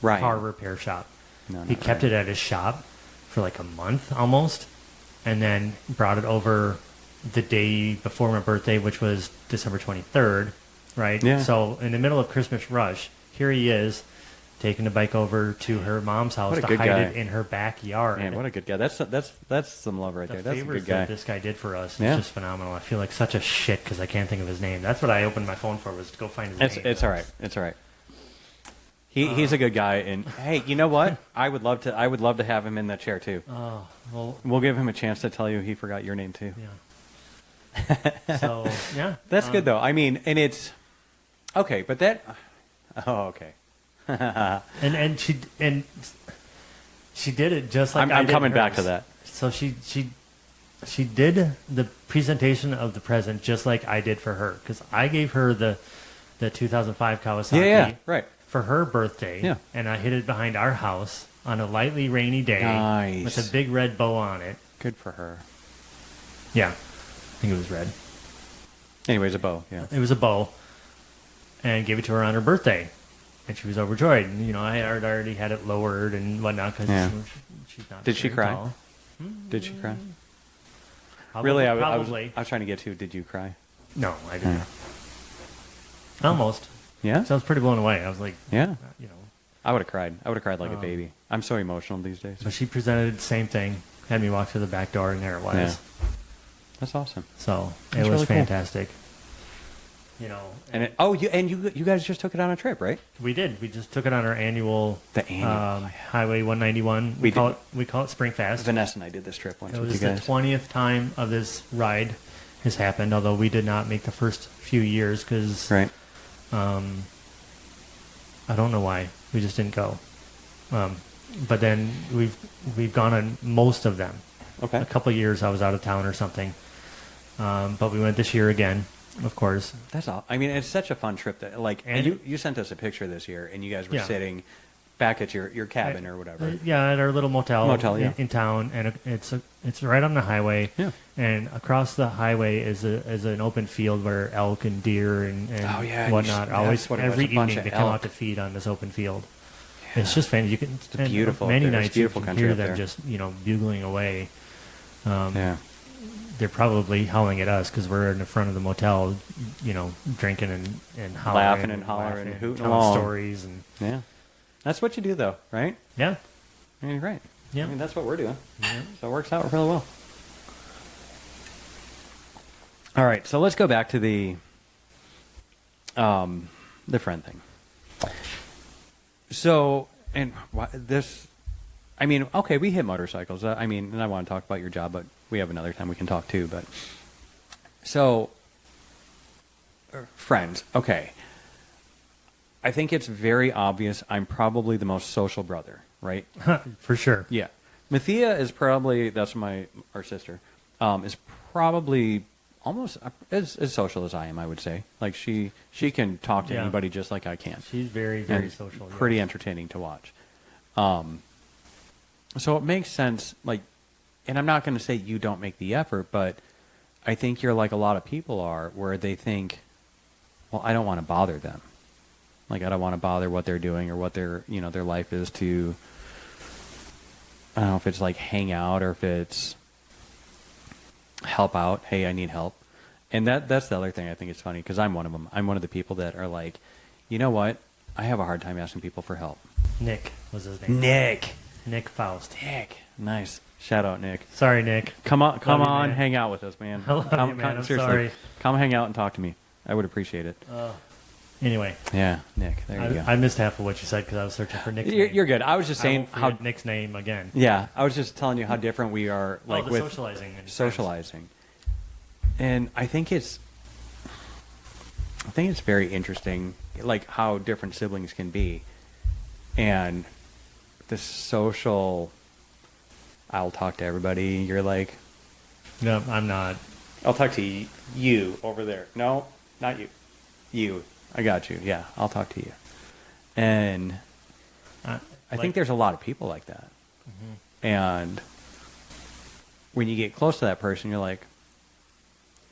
Right. car repair shop. No, He not kept right. it at his shop for like a month almost, and then brought it over the day before my birthday, which was December 23rd, right? Yeah. So in the middle of Christmas rush, here he is taking the bike over to her mom's house What a to good hide guy. it in her backyard. Man, what a good guy. That's some love right the there. That's a favors good guy. that this guy did for us is Yeah. just phenomenal. I feel like such a shit because I can't think of his name. That's what I opened my phone for, was to go find his name. It's all right. It's all right. He's a good guy, and hey, you know what? I would love to have him in that chair too. Oh, well, We'll give him a chance to tell you he forgot your name too. yeah. So, yeah. That's good though. I mean, and it's okay, but that. Oh, okay. And she did it just like I'm I did coming back to hers. that. So she did the presentation of the present just like I did for her, because I gave her the 2005 Kawasaki Yeah, right. for her birthday, Yeah. and I hid it behind our house on a lightly rainy day Nice. with a big red bow on it. Good for her. Yeah, I think it was red. Anyways, a bow. Yeah. It was a bow, and gave it to her on her birthday, and she was overjoyed. And, you know, I had already had it lowered and whatnot because Yeah. she's not. Did she very cry? tall. Did she cry? Probably, Really, I was probably. trying to get to. Did you cry? No, I didn't. Almost. Yeah. So I was pretty blown away. I was like, Yeah. you know. I would have cried. I would have cried like a baby. I'm so emotional these days. So she presented the same thing, had me walk to the back door, and there it was. Yeah. That's awesome. So That's it was really cool. fantastic. You know, And you guys just took it on a trip, right? we did. We just took it on our annual, The annual, Highway 191. We We call it Spring Fast. Vanessa and I did this trip once It with was you the guys. 20th time of this ride has happened, although we did not make the first few years because Right. I don't know why. We just didn't go. But then we've gone on most of them. Okay. A couple of years I was out of town or something. But we went this year again, of course. That's all. I mean, it's such a fun trip. That like, and And- you sent us a picture this year, and you guys were Yeah. sitting back at your cabin or whatever. Yeah, at our little motel, Yeah. in town, and it's right on the highway. Yeah. And across the highway is an open field where elk and deer and Oh, yeah, and whatnot. that's Always what it was, every a bunch evening of they come elk. out to feed on this open field. It's just fantastic. You can and beautiful up Many there. It's nights you beautiful can country hear up them there. just bugling away. Yeah. They're probably howling at us because we're in the front of the motel, drinking and hollering, Laughing and hollering and hooting telling along. stories and Yeah. That's what you do, though, right? yeah. I mean, right. Yeah. I mean, that's what we're doing. So it works out really well. All right, so let's go back to the friend thing. So, and this, I mean, okay, we hit motorcycles. I mean, and I want to talk about your job, but we have another time we can talk too. But so, friends, okay. I think it's very obvious I'm probably the most social brother, right? For sure. Yeah. Mathia is probably, that's our sister, is probably almost as social as I am, I would say. Like she can talk to Yeah. anybody just like I can. She's very, very And social. pretty yes. entertaining to watch. So it makes sense, like, and I'm not going to say you don't make the effort, but I think you're like a lot of people are, where they think, well, I don't want to bother them. Like, I don't want to bother what they're doing or what their life is to, I don't know if it's like hang out or if it's help out. Hey, I need help. And that's the other thing I think is funny, because I'm one of them. I'm one of the people that are like, you know what? I have a hard time asking people for help. Nick was his name. Nick Faust. Nick. Nice. Shout out, Nick. Sorry, Nick. Come on, Love you, on, man. hang out with us, man. I love you, man. I'm seriously, sorry. come hang out and talk to me. I would appreciate it. Anyway, Yeah, Nick. There you go. I missed half of what you said because I was searching for Nick's name. You're good. I was just I saying won't how. forget Nick's name again. Yeah, I was just telling you how different we are, like the with socializing. And socializing. And I think it's very interesting, like how different siblings can be, and the social. I'll talk to everybody. You're like, No, I'm not. I'll talk to you over there. No, not you. You. I got you. Yeah, I'll talk to you. And I think there's a lot of people like that. Mm-hmm. And when you get close to that person, you're like,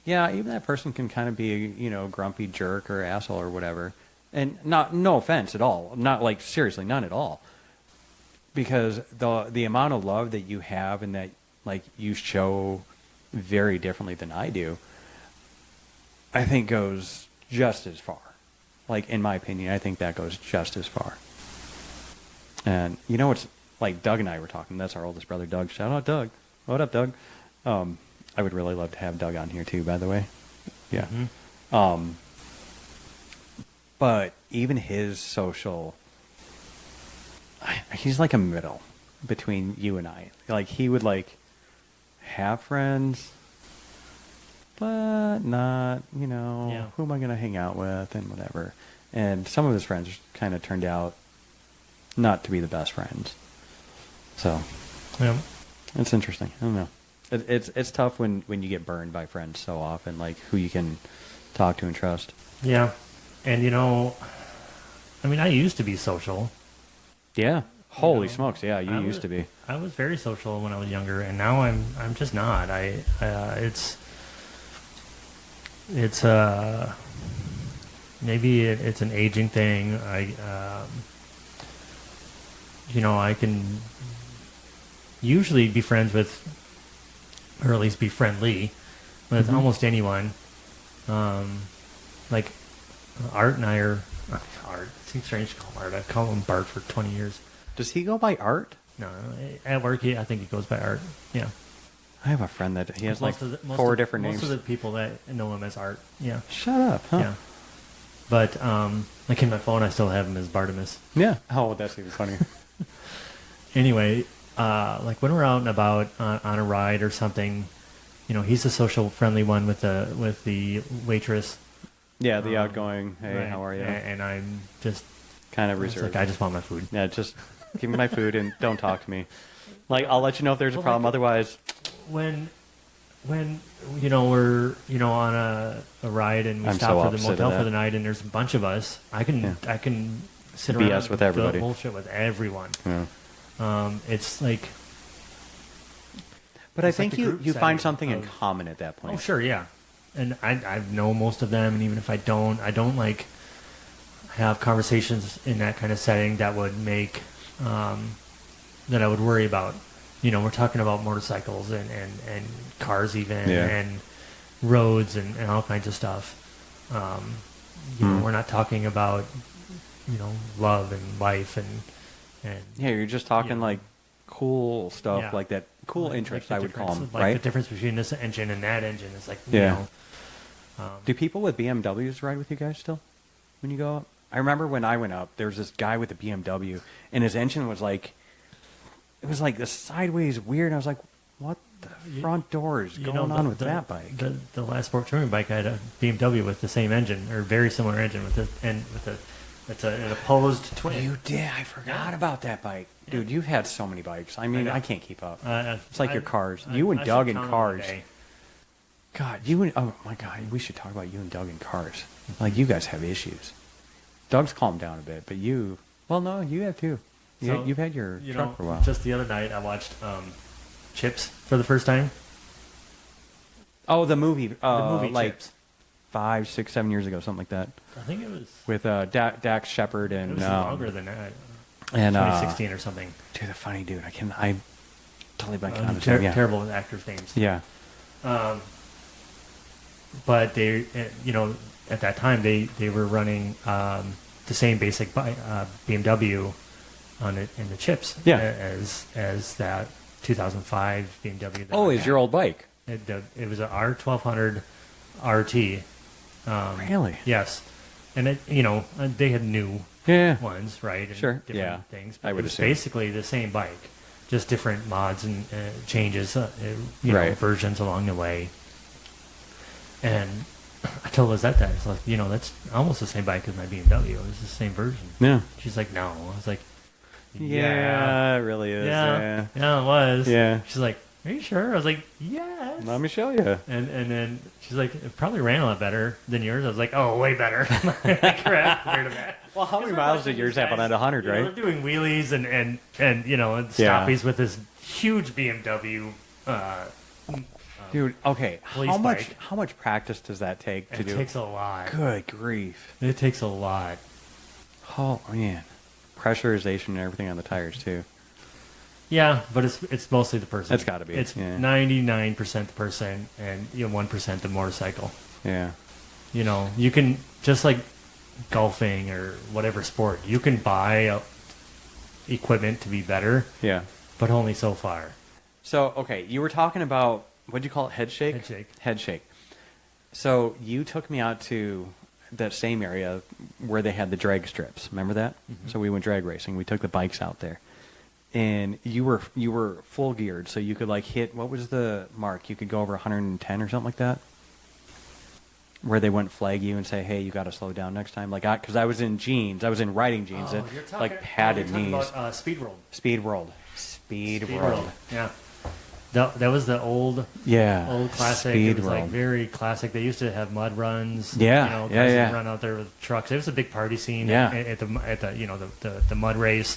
yeah, even that person can kind of be a, grumpy jerk or asshole or whatever. And no offense at all. Not like, seriously, none at all. Because the amount of love that you have and that like you show very differently than I do, I think goes just as far. Like, in my opinion, I think that goes just as far. And it's like Doug and I were talking. That's our oldest brother, Doug. Shout out, Doug. What up, Doug? I would really love to have Doug on here too, by the way. Yeah. Mm-hmm. But even his social, he's like a middle between you and I. Like, he would like have friends, but not, Yeah. who am I going to hang out with and whatever. And some of his friends kind of turned out not to be the best friends. So Yeah. it's interesting. I don't know. It's tough when you get burned by friends so often, like who you can talk to and trust. Yeah. And I used to be social. Yeah. Holy smokes. Yeah, you I used was- to be. I was very social when I was younger, and now I'm just not. It's maybe it's an aging thing. I can usually be friends with, or at least be friendly with Mm-hmm. almost anyone. Like Art and I are Art. It seems strange to call him Art. I've called him Bart for 20 years. Does he go by Art? No, at work, I think he goes by Art. Yeah. I have a friend that he has like Most of four different names. Most of the people that know him as Art. Yeah. Shut up. Huh? Yeah. But like in my phone, I still have him as Bartimus. Yeah. Oh, that's even funnier. Anyway, like when we're out and about on a ride or something, he's the social friendly one with the waitress. Yeah, the outgoing, hey, Right. how are you? And I'm just Kind of it's reserved. like, I just want my food. Yeah, just give me my food and don't talk to me. Like, I'll let you know if there's a Well, problem. like- Otherwise, When we're on a ride and we I'm stop so for the opposite of motel that. for the night and there's a bunch of us, I can sit BS around with everybody. bullshit with everyone. Yeah. It's like, But I it's like think the you group find setting something in of- common at that point. oh sure, yeah, and I know most of them, and even if I don't like have conversations in that kind of setting that would make that I would worry about. You know, we're talking about motorcycles and cars even, Yeah. and roads and all kinds of stuff. You know, we're not talking about, you know, love and life and Yeah, you're just talking Yeah. like cool stuff, Yeah. like that cool interest, the I would call difference- them, like right? the difference between this engine and that engine is like, Yeah. you know, Do people with BMWs ride with you guys still when you go up? I remember when I went up, there was this guy with a BMW, and his engine was like, it was like this sideways weird. And I was like, what the front door is going on with that bike? The last sport touring bike, I had a BMW with the same engine or very similar engine it's an opposed twin. You did. I forgot about that bike. Dude, you've had so many bikes. I mean, know. I can't keep up. It's like your cars. You and I Doug should in count 'em cars. today. God, you and, oh my God, we should talk about you and Doug in cars. Like, you guys have issues. Doug's calmed down a bit, but you, well, no, you have too. So, You've had your you truck know, for a while. Just the other night, I watched Chips for the first time. Oh, the movie. The movie like Chips. 5, 6, 7 years ago, something like that. I think it was. With Dax Shepard It and was longer than that. and 2016 or something. dude, the funny dude. I totally blanking on his name. Yeah. Terrible with actors' names. Yeah. But they, you know, at that time they were running the same basic BMW on it in the Chips. Yeah. As that 2005 BMW. that Oh, I is had. your old bike? It was a R1200 RT. Really? Yes, and it, you know, they had new Yeah. ones, right? And Sure, different yeah. things. I But would it was assume. basically the same bike, just different mods and changes, you know, Right. versions along the way. And I told Lizette that, it's like, you know, that's almost the same bike as my BMW. It's the same version. Yeah. She's like, no. I was like, Yeah, it really is. yeah, yeah, it was. Yeah. She's like, are you sure? I was like, yes. Let me show you. And then she's like, it probably ran a lot better than yours. I was like, oh, way better. Crap, compared to that. Well, how many Because we're miles watching did yours these have on guys, at 100, you know, right? they're doing wheelies and you know, and Yeah. stoppies with this huge BMW. Dude, okay. Police bike. How much practice does that take to It do? takes a lot. Good grief. It takes a lot. Oh man. Pressurization and everything on the tires too. Yeah, but it's mostly the person. It's gotta be, It's yeah. 99% the person and 1% the motorcycle. Yeah. You know, you can, just like golfing or whatever sport, you can buy equipment to be better, Yeah. but only so far. So, okay, you were talking about, what'd you call it? Head shake? Head shake. Head shake. So you took me out to that same area where they had the drag strips. Remember that? Mm-hmm. So we went drag racing. We took the bikes out there. And you were full geared, so you could like hit, what was the mark? You could go over 110 or something like that? Where they wouldn't flag you and say, hey, you got to slow down next time. Like, because I was in jeans. I was in riding jeans that like padded knees. About, Speed World. Speed World. Speed World. Yeah. That was the old Yeah. classic. Speed It was like World. very classic. They used to have mud runs. Yeah, You know, yeah, guys yeah. would run out there with trucks. It was a big party scene. Yeah. At the you know the mud race,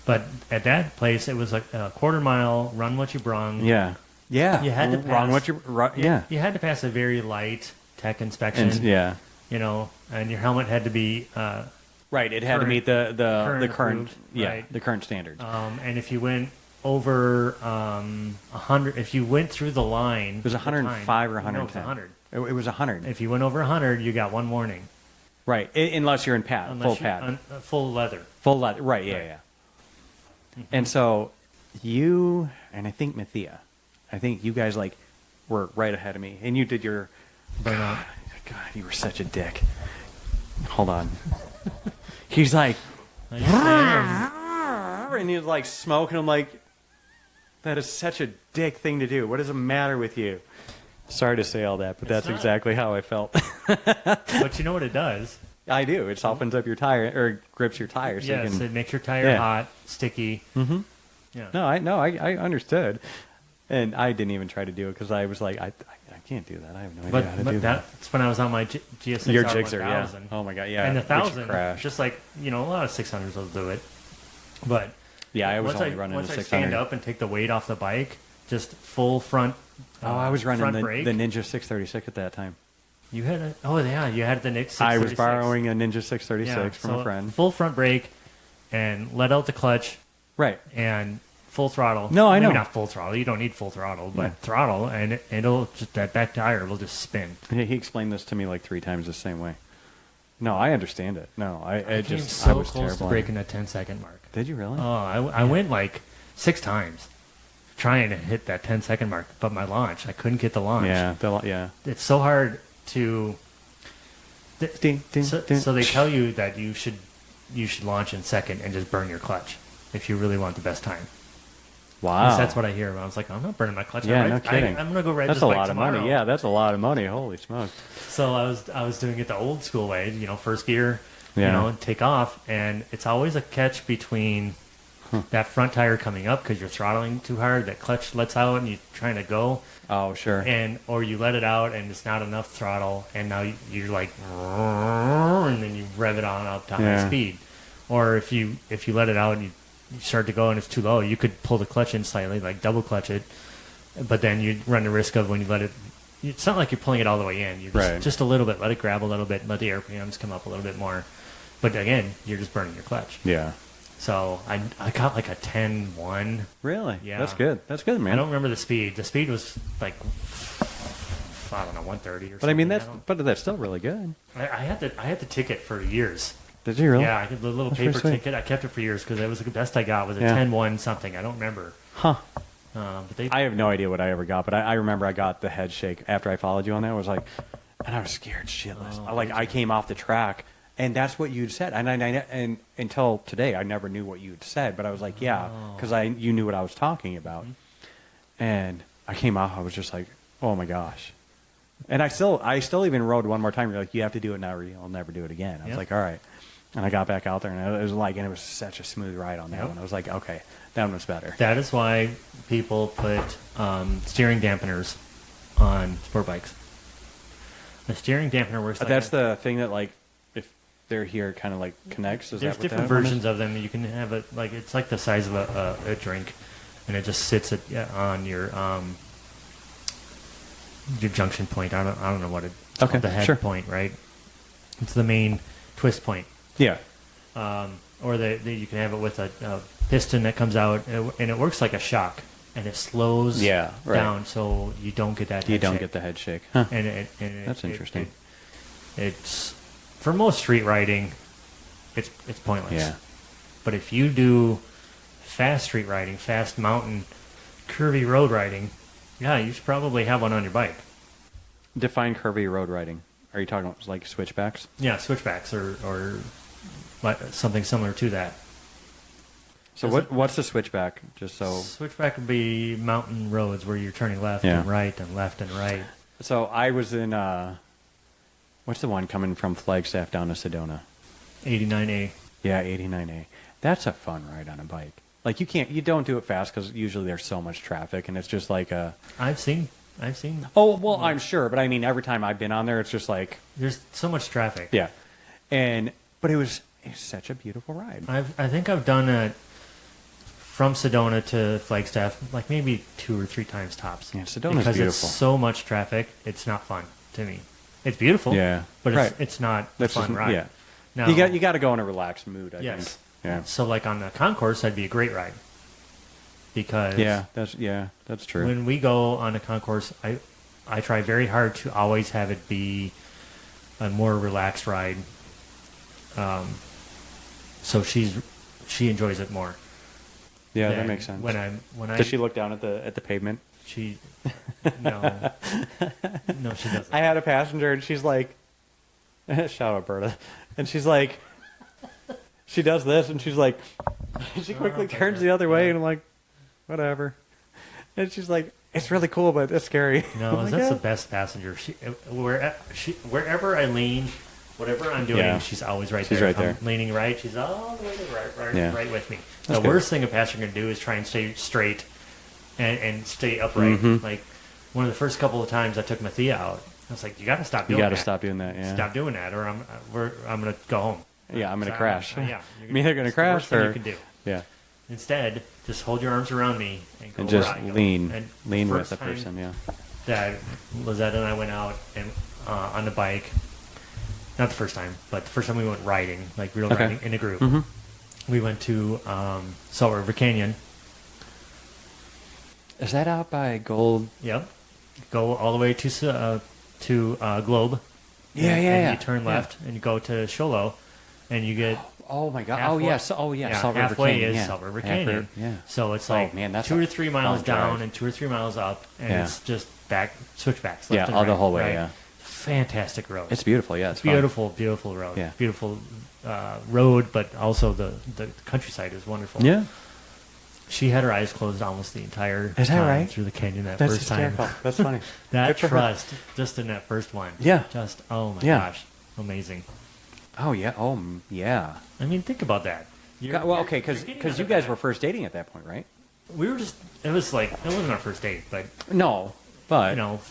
but at that place it was like a quarter-mile run what you brung. Yeah. Yeah. You had to Wrong pass- what you yeah. You had to pass a very light tech inspection. And, yeah. You know, and your helmet had to be. Right. It had to Current- meet the current approved, yeah, right. the current standards. And if you went over 100, if you went through the line, It was 105 or 110. No, it was 100. It was 100. If you went over 100, you got one warning. Right. Unless you're in pad, full Unless you- pad. full leather. Full leather. Right. Yeah. Right. Yeah. And so you and I think Mathia, I think you guys like were right ahead of me, and you did your Burnout. God, you were such a dick. Hold on. He's like, Like, yeah, and he's like smoking. I'm like, that is such a dick thing to do. What does the matter with you? Sorry to say all that, but that's not. exactly how I felt. but you know what it does? I do. It softens up your tire or grips your tire. So Yes, you can, it makes your tire Yeah. hot, sticky. Mhm. Yeah. No, I understood. And I didn't even try to do it because I was like, I can't do that. I have no idea how to But do that. that's when I was on my GSX Your R Gixxer, yeah. 1000. Oh my god, yeah. And the which 1000, crashed. just like, a lot of 600s will do it. But Yeah, I was once only running once a I 600. stand up and take the weight off the bike, just full front. Oh, I was running front the brake. Ninja 636 at that time. You had you had the Nick 636. I was borrowing a Ninja 636 Yeah, from so a friend. Full front brake, and let out the clutch, Right. and full throttle. No, I know. Maybe not full throttle. You don't need full throttle, but Yeah. throttle, and it'll just that back tire will just spin. He explained this to me like 3 times the same way. No, I understand it. No, I Came just so I was close terrible. to breaking that 10-second mark. Did you really? Oh, I went like 6 times trying to hit that 10-second mark, but my launch, I couldn't get the launch. yeah, yeah. It's so hard to. Ding, ding, So, ding. so they tell you that you should launch in second and just burn your clutch if you really want the best time. At Wow. least that's what I hear. I was like, I'm not burning my clutch. Yeah, I'm no kidding. I'm gonna go ride That's this a bike lot of tomorrow. money. Yeah, that's a lot of money. Holy smokes. So I was doing it the old school way, first gear, Yeah. take off, and it's always a catch between that front tire coming up because you're throttling too hard, that clutch lets out, and you're trying to go, Oh, sure. or you let it out and it's not enough throttle, and now you're like, and then you rev it on up to high Yeah. speed, or if you let it out and you start to go and it's too low, you could pull the clutch in slightly, like double clutch it, but then you run the risk of when you let it. It's not like you're pulling it all the way in. You Right. just a little bit, let it grab a little bit, let the RPMs come up a little bit more. But again, you're just burning your clutch. Yeah. So I got like a 10-1. Really? Yeah. That's good. That's good, man. I don't remember the speed. The speed was like, I don't know, 130 or something. But I mean, don't- that's still really good. I had the ticket for years. Did you really? Yeah, I had the little That's paper pretty sweet. ticket. I kept it for years because it was the best I got was a Yeah. 10-1 something. I don't remember. Huh. But they I have no idea what I ever got, but I remember I got the head shake after I followed you on that. I was like, and I was scared shitless. Oh, I came off the track, and that's what you'd said. And until today, I never knew what you'd said, but I was like, yeah, because you knew what I was talking about. And I came off, I was just like, oh my gosh. And I still even rode one more time. You're like, you have to do it now, or you'll never do it again. I was Yep. like, all right. And I got back out there, and it was such a smooth ride on that Yep. one. I was like, okay, that one was better. That is why people put steering dampeners on sport bikes. The steering dampener works. But like that's the thing that, like, if they're here, it kind of like connects. Is there's that what different that one is? versions of them. You can have it like it's like the size of a drink, and it just sits on your junction point. I don't know what it's Okay, called, the head sure. point, right? It's the main twist point. Yeah. Or you can have it with a piston that comes out, and it works like a shock, and it slows Yeah, right. down so you don't get that. You head don't shake. get the head shake. Huh. That's interesting. It's for most street riding, it's pointless. Yeah. But if you do fast street riding, fast mountain, curvy road riding, yeah, you should probably have one on your bike. Define curvy road riding. Are you talking about like switchbacks? Yeah, switchbacks or like something similar to that. So Does what's the switchback? Just so. Switchback would be mountain roads where you're turning left Yeah. and right and left and right. So I was in. What's the one coming from Flagstaff down to Sedona? 89A. Yeah, 89A. That's a fun ride on a bike. Like you don't do it fast because usually there's so much traffic, and it's just like a. I've seen. Oh well, I'm sure, but I mean, every time I've been on there, it's just like. There's so much traffic. Yeah, but it was such a beautiful ride. I think I've done it from Sedona to Flagstaff like maybe 2 or 3 times tops. Yeah, Sedona's because beautiful. it's so much traffic. It's not fun to me. It's beautiful. Yeah, but right. it's not a That's fun just, ride. yeah. Now, You got to go in a relaxed mood. I yes. think. Yeah. So like on the concourse, that'd be a great ride because That's true. when we go on a concourse, I try very hard to always have it be a more relaxed ride. So she enjoys it more. Yeah, that than makes sense. When I Does she look down at the pavement? she no she doesn't. I had a passenger, and she's like, shout out Berta, and she's like, she does this, and she's like, she quickly turns the other way, and I'm like, whatever, and she's like, it's really cool, but it's scary. No, I'm like, that's "Yeah." the best passenger. Wherever I lean, whatever I'm doing, Yeah. she's always right She's there. right If I'm there. leaning right, she's all the way to right Yeah. right with me. That's The good. worst thing a passenger can do is try and stay straight and stay upright. Mhm. Like one of the first couple of times I took Mathia out, I was like, you got to stop You doing got that. to stop doing that. Yeah. Stop doing that, or I'm going to go home. Yeah, I'm going to So crash. yeah, I'm either going to it's the worst crash thing or you can do. yeah, Instead, just hold your arms around me and go and just where I go. lean, And lean with first the time person. Yeah. that Lizette and I went out and on the bike. Not the first time, but the first time we went riding, like real Okay. riding in a group. Mm-hmm. We went to Salt River Canyon. Is that out by Gold? Yep. Go all the way to Globe. Yeah, and, yeah, and yeah. you turn left and you go to Sholo, and you get Oh my God! halfway- Oh yeah! So, oh yeah! Salt River halfway Canyon. is yeah. Salt River Half Canyon. yeah. So it's Oh, like man, that's 2 a or 3 miles long down drive. and 2 or 3 miles up, and Yeah. it's just switchbacks. Yeah, left and all the right, whole way, right? yeah. Fantastic road. It's beautiful. Yeah, it's fun. beautiful, beautiful road. Yeah. Beautiful road, but also the countryside is wonderful. Yeah. She had her eyes closed almost the entire Is that time right? through the canyon that That's first time. hysterical. That's funny. That Good for her. trust, just in that first one. Yeah. Just, oh my Yeah. gosh, amazing. Oh yeah. Oh yeah. I mean, think about that. Well, okay, you're getting because on you the guys back. were first dating at that point, right? We were just, it was like, it wasn't our first date, but, No, but you know,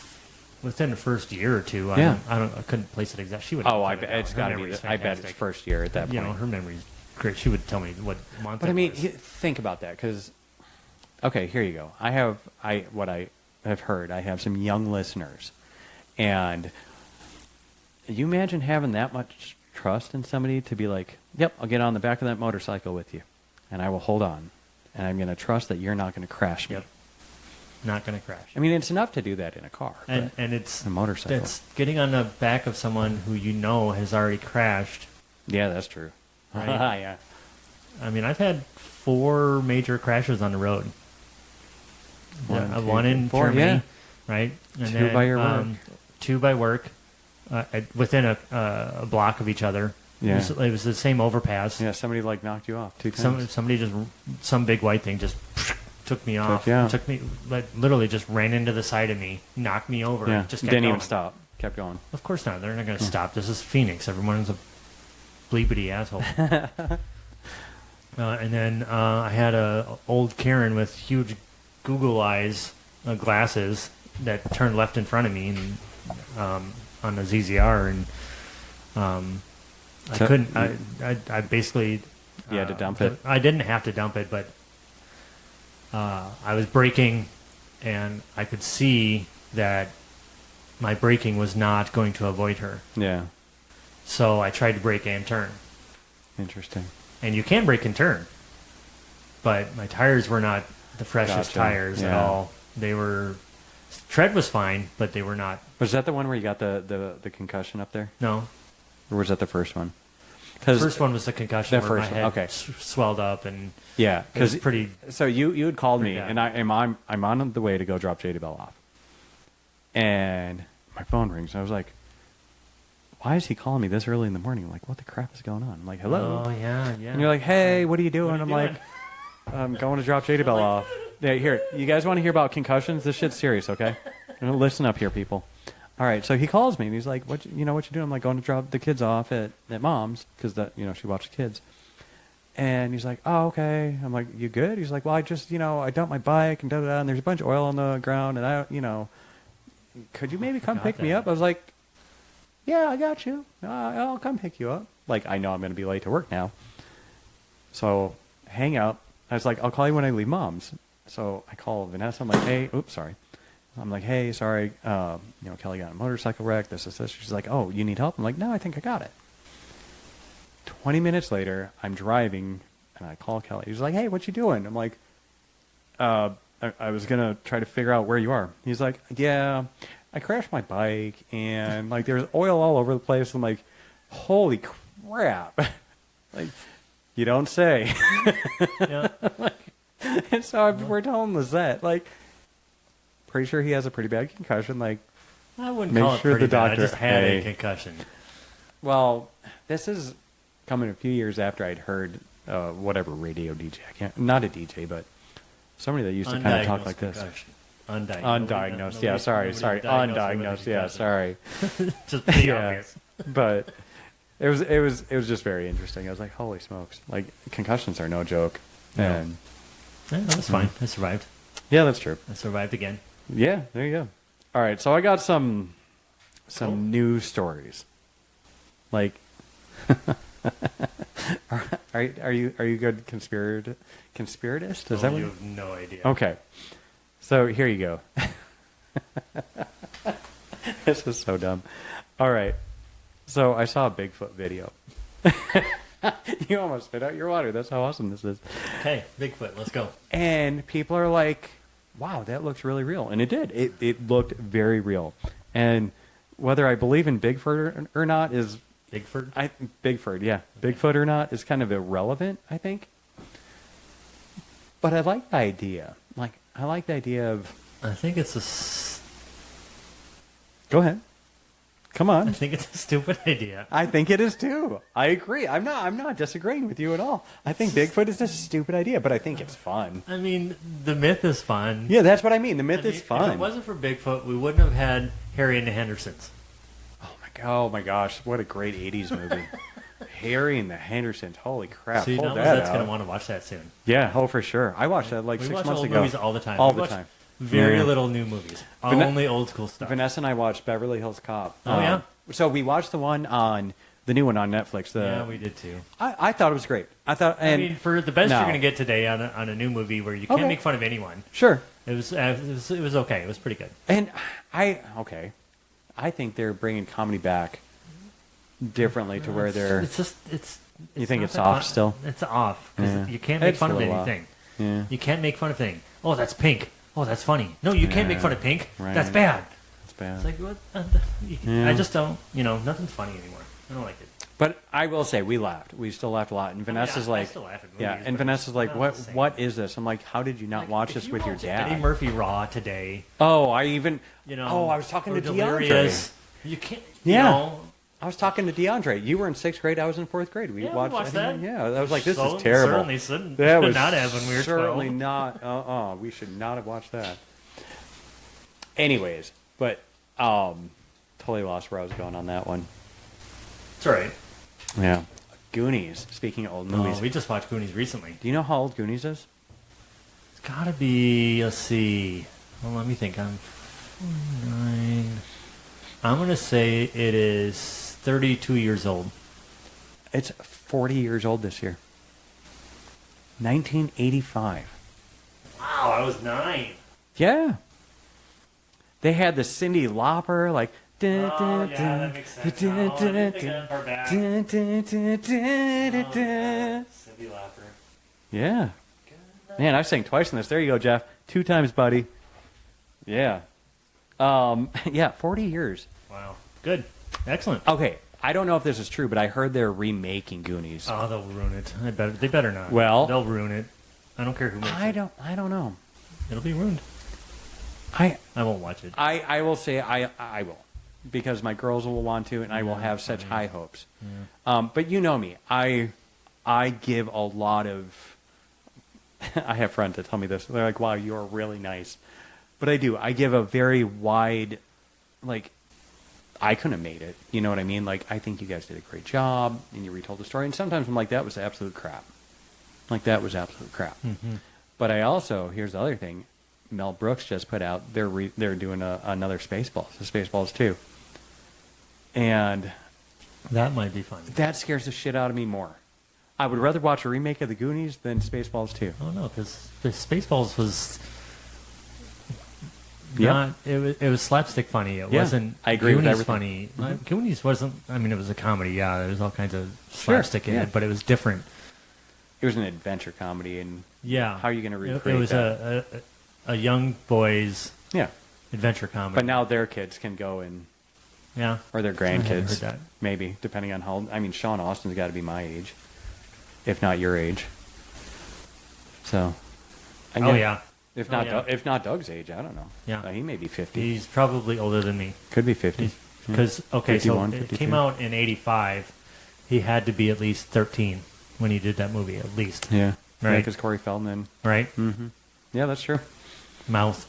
within the first year or two, Yeah. I couldn't place it exactly. She would. oh, I put it bet down. it's Her got to memory be. is I bet it's fantastic. first year at that point. You know, her memory's great. She would tell me what month. But it I mean, was. think about that because, okay, here you go. What I have heard. I have some young listeners, and you imagine having that much trust in somebody to be like, "Yep, I'll get on the back of that motorcycle with you, and I will hold on, and I'm going to trust that you're not going to crash me." Yep. Not going to crash. I mean, it's enough to do that in a car, And but it's a motorcycle. It's getting on the back of someone who you know has already crashed. Yeah, that's true. Right. Yeah. I mean, I've had 4 major crashes on the road. One in 4, Germany, yeah. right? And 2 by your work. 2 by work, within a block of each other. Yeah. It was the same overpass. Yeah, somebody like knocked you off 2 times. Somebody just, some big white thing just took me off. you out. Took me, like, literally just ran into the side of me, knocked me over. Yeah, And just kept didn't going. even stop. Kept going. Of course not. They're not going to stop. This is Phoenix. Everyone's a bleepity asshole. And then I had a old Karen with huge Google eyes, glasses that turned left in front of me and, on the ZZR, and I So- couldn't. I basically. You had to dump it? I didn't have to dump it, but I was braking, and I could see that my braking was not going to avoid her. Yeah. So I tried to brake and turn. Interesting. And you can brake and turn, but my tires were not the freshest Gotcha. tires at Yeah. all. They were, tread was fine, but they were not. Was that the one where you got the concussion up there? No, Or was that the first one? the Because first one was the concussion The where first my one, head okay. swelled up, and yeah, it was because pretty. So you had called me, pretty and bad. I'm on the way to go drop JD Bell off, and my phone rings. And I was like, "Why is he calling me this early in the morning?" I'm like, "What the crap is going on?" I'm like, "Hello," Oh yeah, yeah. and you're like, "Hey, what are you doing?" What are I'm you like, doing? "I'm going to drop JD Bell off." Yeah, here, you guys want to hear about concussions? This shit's serious, okay? Listen up here, people. All right, so he calls me and he's like, "What you doing?" I'm like, "Going to drop the kids off at mom's because she watches kids." And he's like, "Oh, okay." I'm like, "You good?" He's like, "Well, I just I dumped my bike and da da da, and there's a bunch of oil on the ground, and could you maybe come Got pick me that. up?" I was like, "Yeah, I got you. I'll come pick you up." Like, I know I'm going to be late to work now, so hang out. I was like, "I'll call you when I leave mom's." So I call Vanessa. I'm like, "Hey, oops, sorry." I'm like, "Hey, sorry, Kelly got in a motorcycle wreck. This is this." She's like, "Oh, you need help?" I'm like, "No, I think I got it." 20 minutes later, I'm driving, and I call Kelly. He's like, "Hey, what you doing?" I'm like, I was going to try to figure out where you are." He's like, "Yeah, I crashed my bike, and, like, there's oil all over the place." I'm like, "Holy crap." Like, you don't say. Yeah. And so we're telling Lizette, like, pretty sure he has a pretty bad concussion. Like, I wouldn't Make call it sure pretty the bad. I doctor- just had Hey. a concussion. well, this is coming a few years after I'd heard whatever radio DJ. Not a DJ, but somebody that used to kind of talk Undiagnosed like this. concussion. Undiagnosed. Undiagnosed. Nobody- Yeah, sorry. nobody diagnosed it with a Undiagnosed. Yeah, concussion. sorry. Just pretty Yeah. obvious. But it was just very interesting. I was like, holy smokes! Like, concussions are no joke. No. And Yeah, that's fine. I survived. Yeah, that's true. I survived again. Yeah, there you go. All right, so I got some Cool. news stories. Like, are you good conspiratist? Is that what you have no idea. Okay. So here you go. This is so dumb. All right. So I saw a Bigfoot video. You almost spit out your water. That's how awesome this is. Okay, Bigfoot, let's go. And people are like, wow, that looks really real. And it did. It looked very real. And whether I believe in Bigfoot or not is... Bigfoot? Bigfoot, yeah. Bigfoot or not is kind of irrelevant, I think. But I like the idea. Like, I like the idea of... I think it's Go ahead. Come I on. think it's a stupid idea. I think it is too. I agree. I'm not disagreeing with you at all. I think Bigfoot is a stupid idea, but I think it's fun. I mean, the myth is fun. Yeah, that's what I mean. The myth I mean, is fun. If it wasn't for Bigfoot, we wouldn't have had Harry and the Hendersons. Oh my gosh, what a great 80s movie. Harry and the Hendersons. Holy crap. See, Pull now that that's out. going to want to watch that soon. Yeah, oh for sure. I watched that like We 6 watch months old ago. movies all the time. All We the watch time. Very Yeah. little new movies. Vane- Only old school stuff. Vanessa and I watched Beverly Hills Cop. Oh, yeah? So we watched the one on the new one on Netflix. Yeah, we did too. I thought it was great. I thought, I and mean, for the best No. you're going to get today on a new movie where you can't Okay. make fun of anyone, sure. it was okay. It was pretty good. And I think they're bringing comedy back differently to where they're. It's just it's. You think not it's that off fun- still? It's off because Yeah. you can't make It's fun a of little off. anything. Yeah, You can't make fun of thing. Oh, that's pink. Oh, that's funny. No, you can't make Yeah. fun of pink. Right. That's bad. it's bad. It's like what? Yeah. I just don't. Nothing's funny anymore. I don't like it. But I will say we laughed. We still laughed a lot. And Vanessa's I like, still laugh at movies, yeah. And but Vanessa's it's like, not what? the same. What is this? I'm like, how did you not Like, watch if this you with your watch Eddie dad? Murphy Raw today. Oh, I even. You know. Oh, I was talking or to DeAndre. Delirious. You can't. Yeah. You know, I was talking to DeAndre. You were in 6th grade. I was in 4th grade. We Yeah, we watched, watched Eddie that. Murphy. Yeah, I was like, this So- is terrible. certainly shouldn't- That should was not have when we were certainly 12. not. We should not have watched that. Anyways, but totally lost where I was going on that one. it's all right. Yeah, Goonies. Speaking of old movies, We just watched Goonies recently. do you know how old Goonies is? It's got to be. Let's see. Well, let me think. I'm 49. I'm gonna say it is 32 years old. It's 40 years old this year. 1985. Wow, I was 9. Yeah. They had the Cyndi Lauper like. Oh, yeah, that makes sense. now. Oh, I didn't think of that far back. Cyndi Lauper. Yeah. Man, I sang twice in this. There you go, Jeff. 2 times, buddy. Yeah. Yeah, 40 years. Wow. Good. Excellent. Okay, I don't know if this is true, but I heard they're remaking Goonies. Oh, they'll ruin it. They better not. Well- they'll ruin it. I don't care who makes I it. don't know. It'll be ruined. I I won't watch it. will say I will, because my girls will want to, and I will have such high hopes. But you know me, I give a lot of. I have friends that tell me this. They're like, "Wow, you're really nice," but I do. I give a very wide, like. I couldn't have made it. You know what I mean? Like, I think you guys did a great job, and you retold the story. And sometimes I'm like, that was absolute crap. Like, that was absolute crap. Mm-hmm. But I also, here's the other thing. Mel Brooks just put out, they're doing another Spaceballs, the Spaceballs 2. And That might be fun. that scares the shit out of me more. I would rather watch a remake of the Goonies than Spaceballs 2. Oh no, because the Spaceballs was Yep. not. It was slapstick funny. It Yeah, wasn't. I agree with Goonies everything. funny. Goonies wasn't. I mean, it was a comedy. Yeah, there was all kinds of slapstick in yeah. it, but it was different. It was an adventure comedy, and Yeah. How are you gonna It recreate was that? a young boys yeah. adventure comedy. But now their kids can go and, yeah. or their haven't heard grandkids, that. maybe, depending on how. I mean, Sean Austin's got to be my age, if not your age. So, Oh yeah. If Oh, not, yeah. if not Doug's age, I don't know. Yeah. He may be 50. He's probably older than me. Could be 50. Because okay, 51, so it 52. came out in '85. He had to be at least 13 when he did that movie, at least. Yeah. Right. Because Corey Feldman. Right? Mm-hmm. Yeah, that's true. Mouth.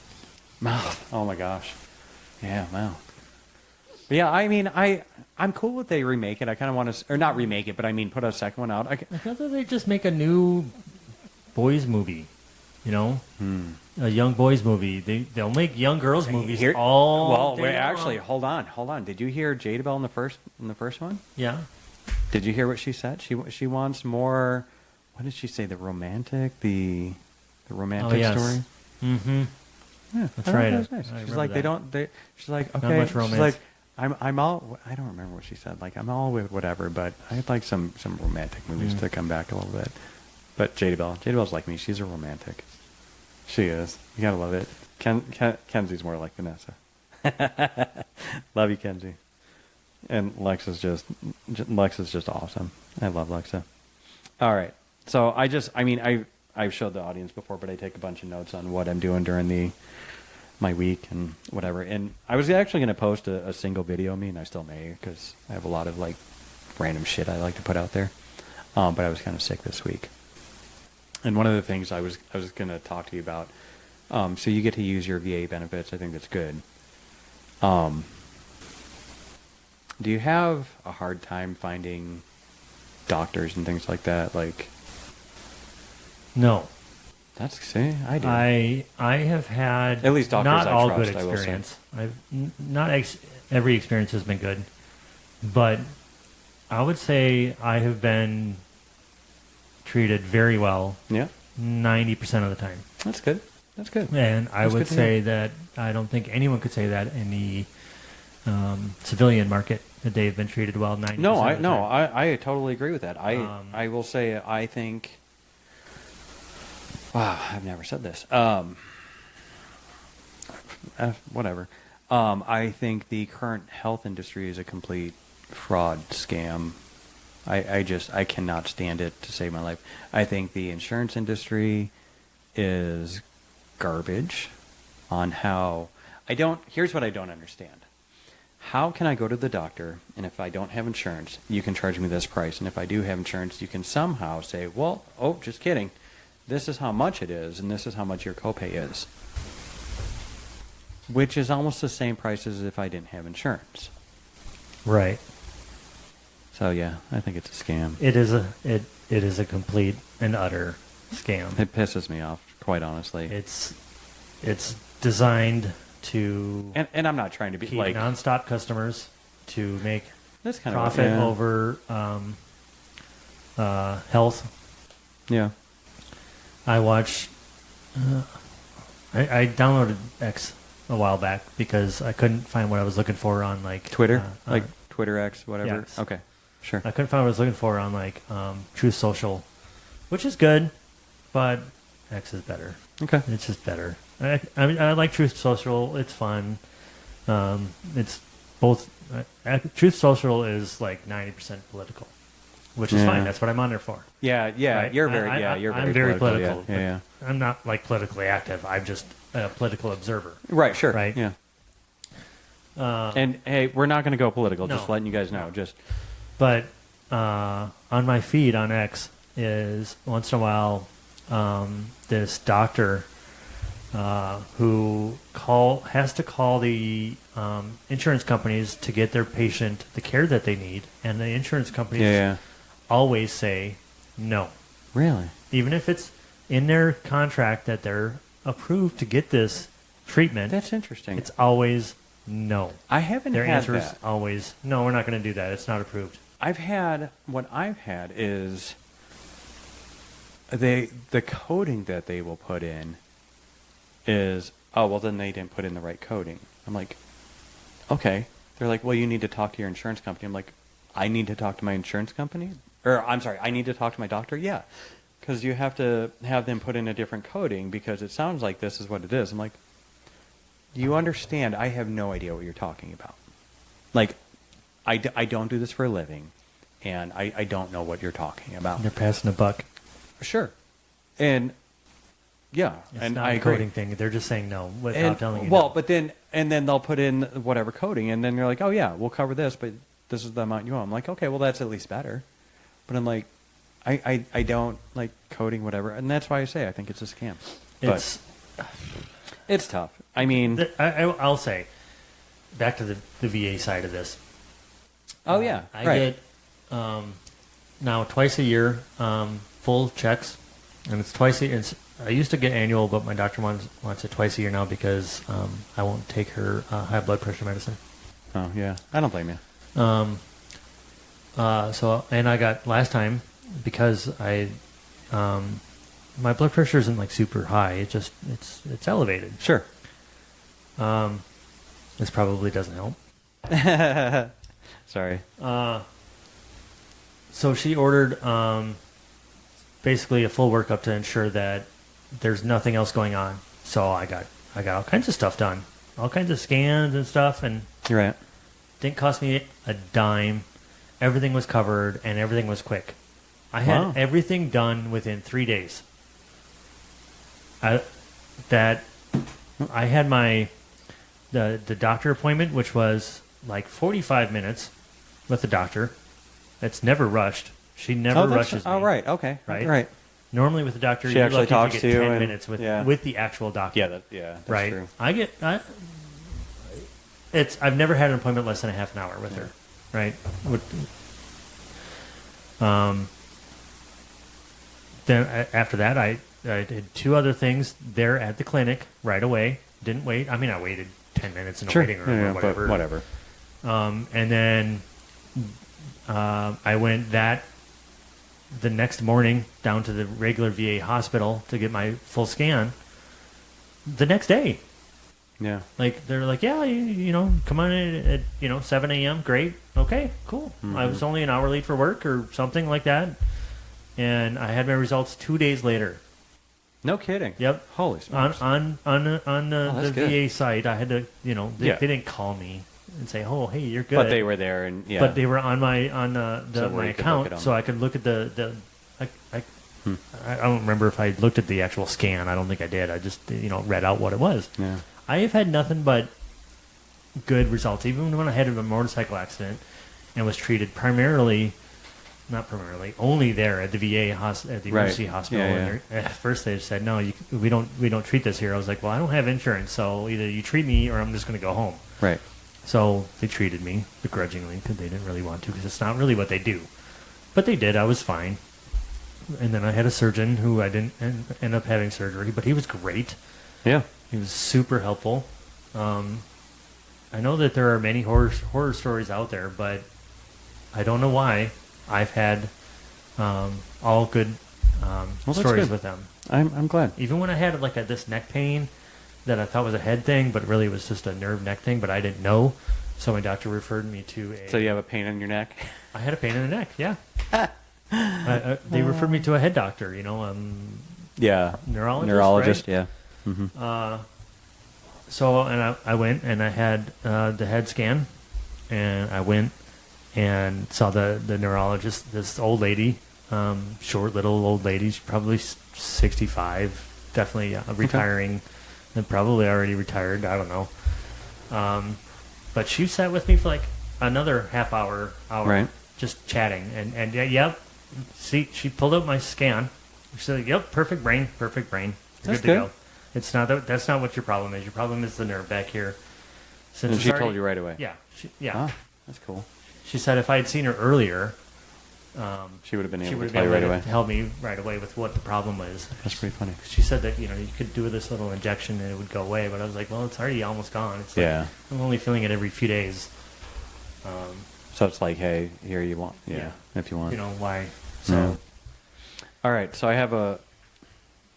Mouth. Oh my gosh. Yeah, mouth. But yeah, I mean, I'm cool with they remake it. I kind of want to, or not remake it, but I mean, put a second one out. I'd rather they just make a new boys movie. You know, a young boys movie. They'll make young girls movies Here- all well, day wait, long. actually, hold on. Did you hear Jadabel in the first one? Yeah. Did you hear what she said? She wants more. What did she say? The romantic Oh, yes. story. Mm-hmm. Yeah, That's I thought right. that was nice. I She's remember like, that. she's like, Not okay. much She's romance. like, I'm all. I don't remember what she said. Like, I'm all with whatever, but I'd like some romantic movies to come back a little bit. But Jadabel's like me. She's a romantic. She is. You gotta love it. Kenzie's more like Vanessa. Love you, Kenzie. And Lex is just awesome. I love Lexa. All right. So I've showed the audience before, but I take a bunch of notes on what I'm doing during my week and whatever. And I was actually going to post a single video of me, and I still may, because I have a lot of like random shit I like to put out there. But I was kind of sick this week. And one of the things I was going to talk to you about, so you get to use your VA benefits. I think that's good. Do you have a hard time finding doctors and things like that? Like, No. see, I do. I have had At least doctors not I all trust, good I will say. experience. Every experience has been good, but I would say I have been treated very well Yeah, 90% of the time. that's good. That's good. And I That's would good to say hear. that I don't think anyone could say that in the civilian market that they've been treated well 90%. of the time. I totally agree with that. I will say I think. Wow, I've never said this. Whatever. I think the current health industry is a complete fraud scam. I cannot stand it to save my life. I think the insurance industry is garbage on how here's what I don't understand. How can I go to the doctor, and if I don't have insurance, you can charge me this price, and if I do have insurance, you can somehow say, well, oh, just kidding. This is how much it is, and this is how much your copay is. Which is almost the same price as if I didn't have insurance. Right. So yeah, I think it's a scam. It is a complete and utter scam. It pisses me off, quite honestly. It's designed to And I'm not trying to be keep like nonstop customers to make that's kind profit of over health. Yeah. I watched. I downloaded X a while back because I couldn't find what I was looking for on like Twitter, like Twitter X, whatever. yes. Okay, sure. I couldn't find what I was looking for on like Truth Social, which is good, but X is better. Okay. It's just better. I mean, I like Truth Social. It's fun. It's both. Truth Social is like 90% political, which is Yeah. fine. That's what I'm on there for. Yeah, Right? you're very, I'm very political. Yeah. but I'm not like politically active. I'm just a political observer. Right, sure. Right. Yeah. And hey, we're not going to go political. Just No. letting you guys know. Just But on my feed on X is once in a while this doctor who has to call the insurance companies to get their patient the care that they need, and the insurance companies yeah. always say no, Really? even if it's in their contract that they're approved to get this treatment. That's interesting. It's always no. I haven't Their had answer is that. always no. We're not going to do that. It's not approved. What I've had is the coding that they will put in is, oh, well, then they didn't put in the right coding. I'm like, okay. They're like, well, you need to talk to your insurance company. I'm like, I need to talk to my insurance company? Or, I'm sorry, I need to talk to my doctor? Yeah. Because you have to have them put in a different coding because it sounds like this is what it is. I'm like, do you understand? I have no idea what you're talking about. Like, I don't do this for a living, and I don't know what you're talking about. They're passing the buck. Sure. And, yeah, It's and not I a agree. coding thing. They're just saying no without And, telling you. well, no. but then they'll put in whatever coding, and then you're like, oh yeah, we'll cover this, but this is the amount you want. I'm like, okay, well that's at least better. But I'm like, I don't like coding whatever, and that's why I say I think it's a scam. It's It's tough. I mean, I'll say back to the VA side of this. oh yeah, I right. get now twice a year full checks and it's twice a year. I used to get annual, but my doctor wants it twice a year now because I won't take her high blood pressure medicine. Oh yeah, I don't blame you. So and I got last time because my blood pressure isn't like super high. It's elevated. Sure. This probably doesn't help. Sorry. So she ordered basically a full workup to ensure that there's nothing else going on. So I got all kinds of stuff done, all kinds of scans and stuff, and You're right. didn't cost me a dime. Everything was covered and everything was quick. I had Wow. everything done within 3 days. I had the doctor appointment, which was like 45 minutes with the doctor. It's never rushed. She never rushes me. Oh, right. Okay. Right? Right. Normally with the doctor, She you're actually lucky talks if to you you get 10 and- minutes yeah. with the actual doctor. Yeah. That's right. true. I've never had an appointment less than a half an hour with her. Right. Then after that, I did 2 other things there at the clinic right away. Didn't wait. I mean, I waited 10 minutes in a waiting room or but whatever. whatever. And then I went the next morning down to the regular VA hospital to get my full scan. The next day, Yeah. like they're like, yeah, you know, come on in at 7 a.m. Great, okay, cool. I was only an hour late for work or something like that, and I had my results 2 days later. No kidding. Yep. Holy smokes. On the that's VA good. site, I had to, they didn't call me and say, oh, hey, you're good. But they were there, and yeah. But they were on my So where my you could look account, at 'em. so I could look at I don't remember if I looked at the actual scan. I don't think I did. I just read out what it was. Yeah. I have had nothing but good results, even when I had a motorcycle accident and was treated only there at the VA at the emergency hospital. Yeah, And at first they said, no, we don't treat this here. I was like, well, I don't have insurance, so either you treat me or I'm just going to go home. Right. So they treated me begrudgingly because they didn't really want to, because it's not really what they do. But they did. I was fine. And then I had a surgeon who I didn't end up having surgery, but he was great. Yeah. He was super helpful. I know that there are many horror stories out there, but I don't know why. I've had all good that's stories good. with them. I'm glad. Even when I had this neck pain that I thought was a head thing, but really was just a nerve neck thing, but I didn't know. So my doctor referred me to So you have a pain in your neck? I had a pain in the neck, yeah. They referred me to a head doctor, Yeah. neurologist, yeah. So, and I went and I had the head scan, and I went and saw the neurologist, this old lady, short little old lady. She's probably 65, definitely retiring, and probably already retired. I don't know. But she sat with me for like another half hour, Right. just chatting, and yep. See, she pulled up my scan. She said, "Yep, perfect brain. You're That's good to good. go." It's not that's not what your problem is. Your problem is the nerve back here. Since And it's she already- told you right away? Yeah, yeah. Ah, that's cool. She said if I had seen her earlier, She would have been she able would to have tell been you able right to away. help me right away with what the problem was. That's pretty funny. She said that you could do this little injection and it would go away, but I was like, well, it's already almost gone. It's like, Yeah. I'm only feeling it every few days. So it's like, hey, here you want. Yeah. Yeah. If you want. Why? So Yeah. All right. So I have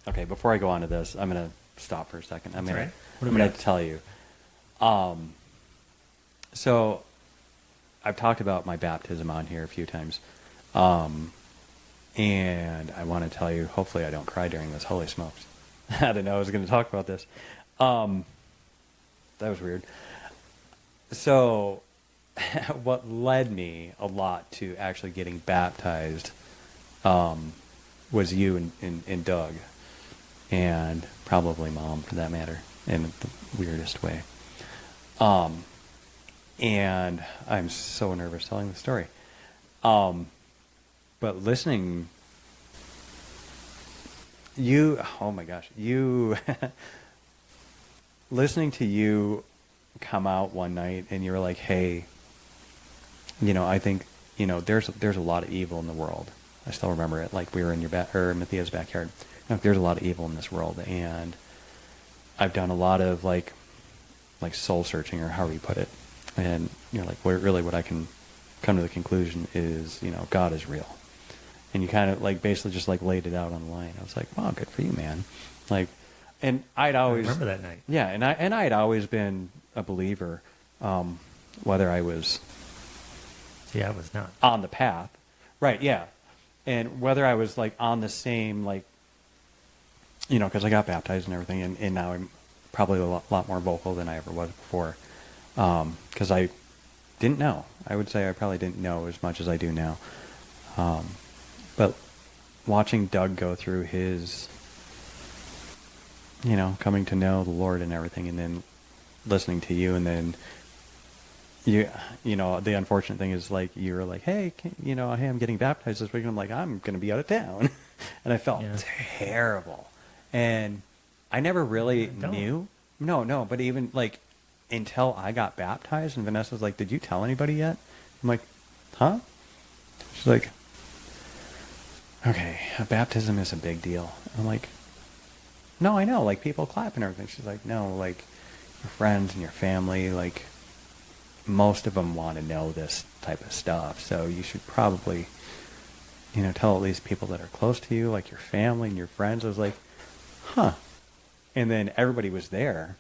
okay, before I go on to this, I'm going to stop for a second. I'm That's going all right. What do I'm we going got? to tell you. So I've talked about my baptism on here a few times. And I want to tell you, hopefully I don't cry during this. Holy smokes. I didn't know I was going to talk about this. That was weird. So what led me a lot to actually getting baptized was you and Doug, and probably Mom for that matter, in the weirdest way. And I'm so nervous telling the story. But listening, oh my gosh, listening to you come out one night and you were like, hey, I think, there's a lot of evil in the world. I still remember it, like we were in Matthia's backyard. Like, there's a lot of evil in this world, and I've done a lot of like soul searching, or however you put it, and like what I can come to the conclusion is, God is real, and you kind of like basically just like laid it out on the line. I was like, wow, good for you, man. Like, and I'd always I remember that night. yeah, and I had always been a believer, whether I was See, I was not. on the path, right? Yeah, and whether I was like on the same like, because I got baptized and everything, and now I'm probably a lot more vocal than I ever was before, because I didn't know. I would say I probably didn't know as much as I do now, but watching Doug go through his, coming to know the Lord and everything, and then listening to you, and then the unfortunate thing is like you were like, hey, hey, I'm getting baptized this week, and I'm like, I'm going to be out of town, and I felt terrible, and I never really knew. No, but even like until I got baptized, and Vanessa's like, did you tell anybody yet? I'm like, huh? She's like, okay, baptism is a big deal. I'm like, no, I know, like people clap and everything. She's like, no, like your friends and your family, like most of them want to know this type of stuff, so you should probably, tell at least people that are close to you, like your family and your friends. I was like, huh. And then everybody was there,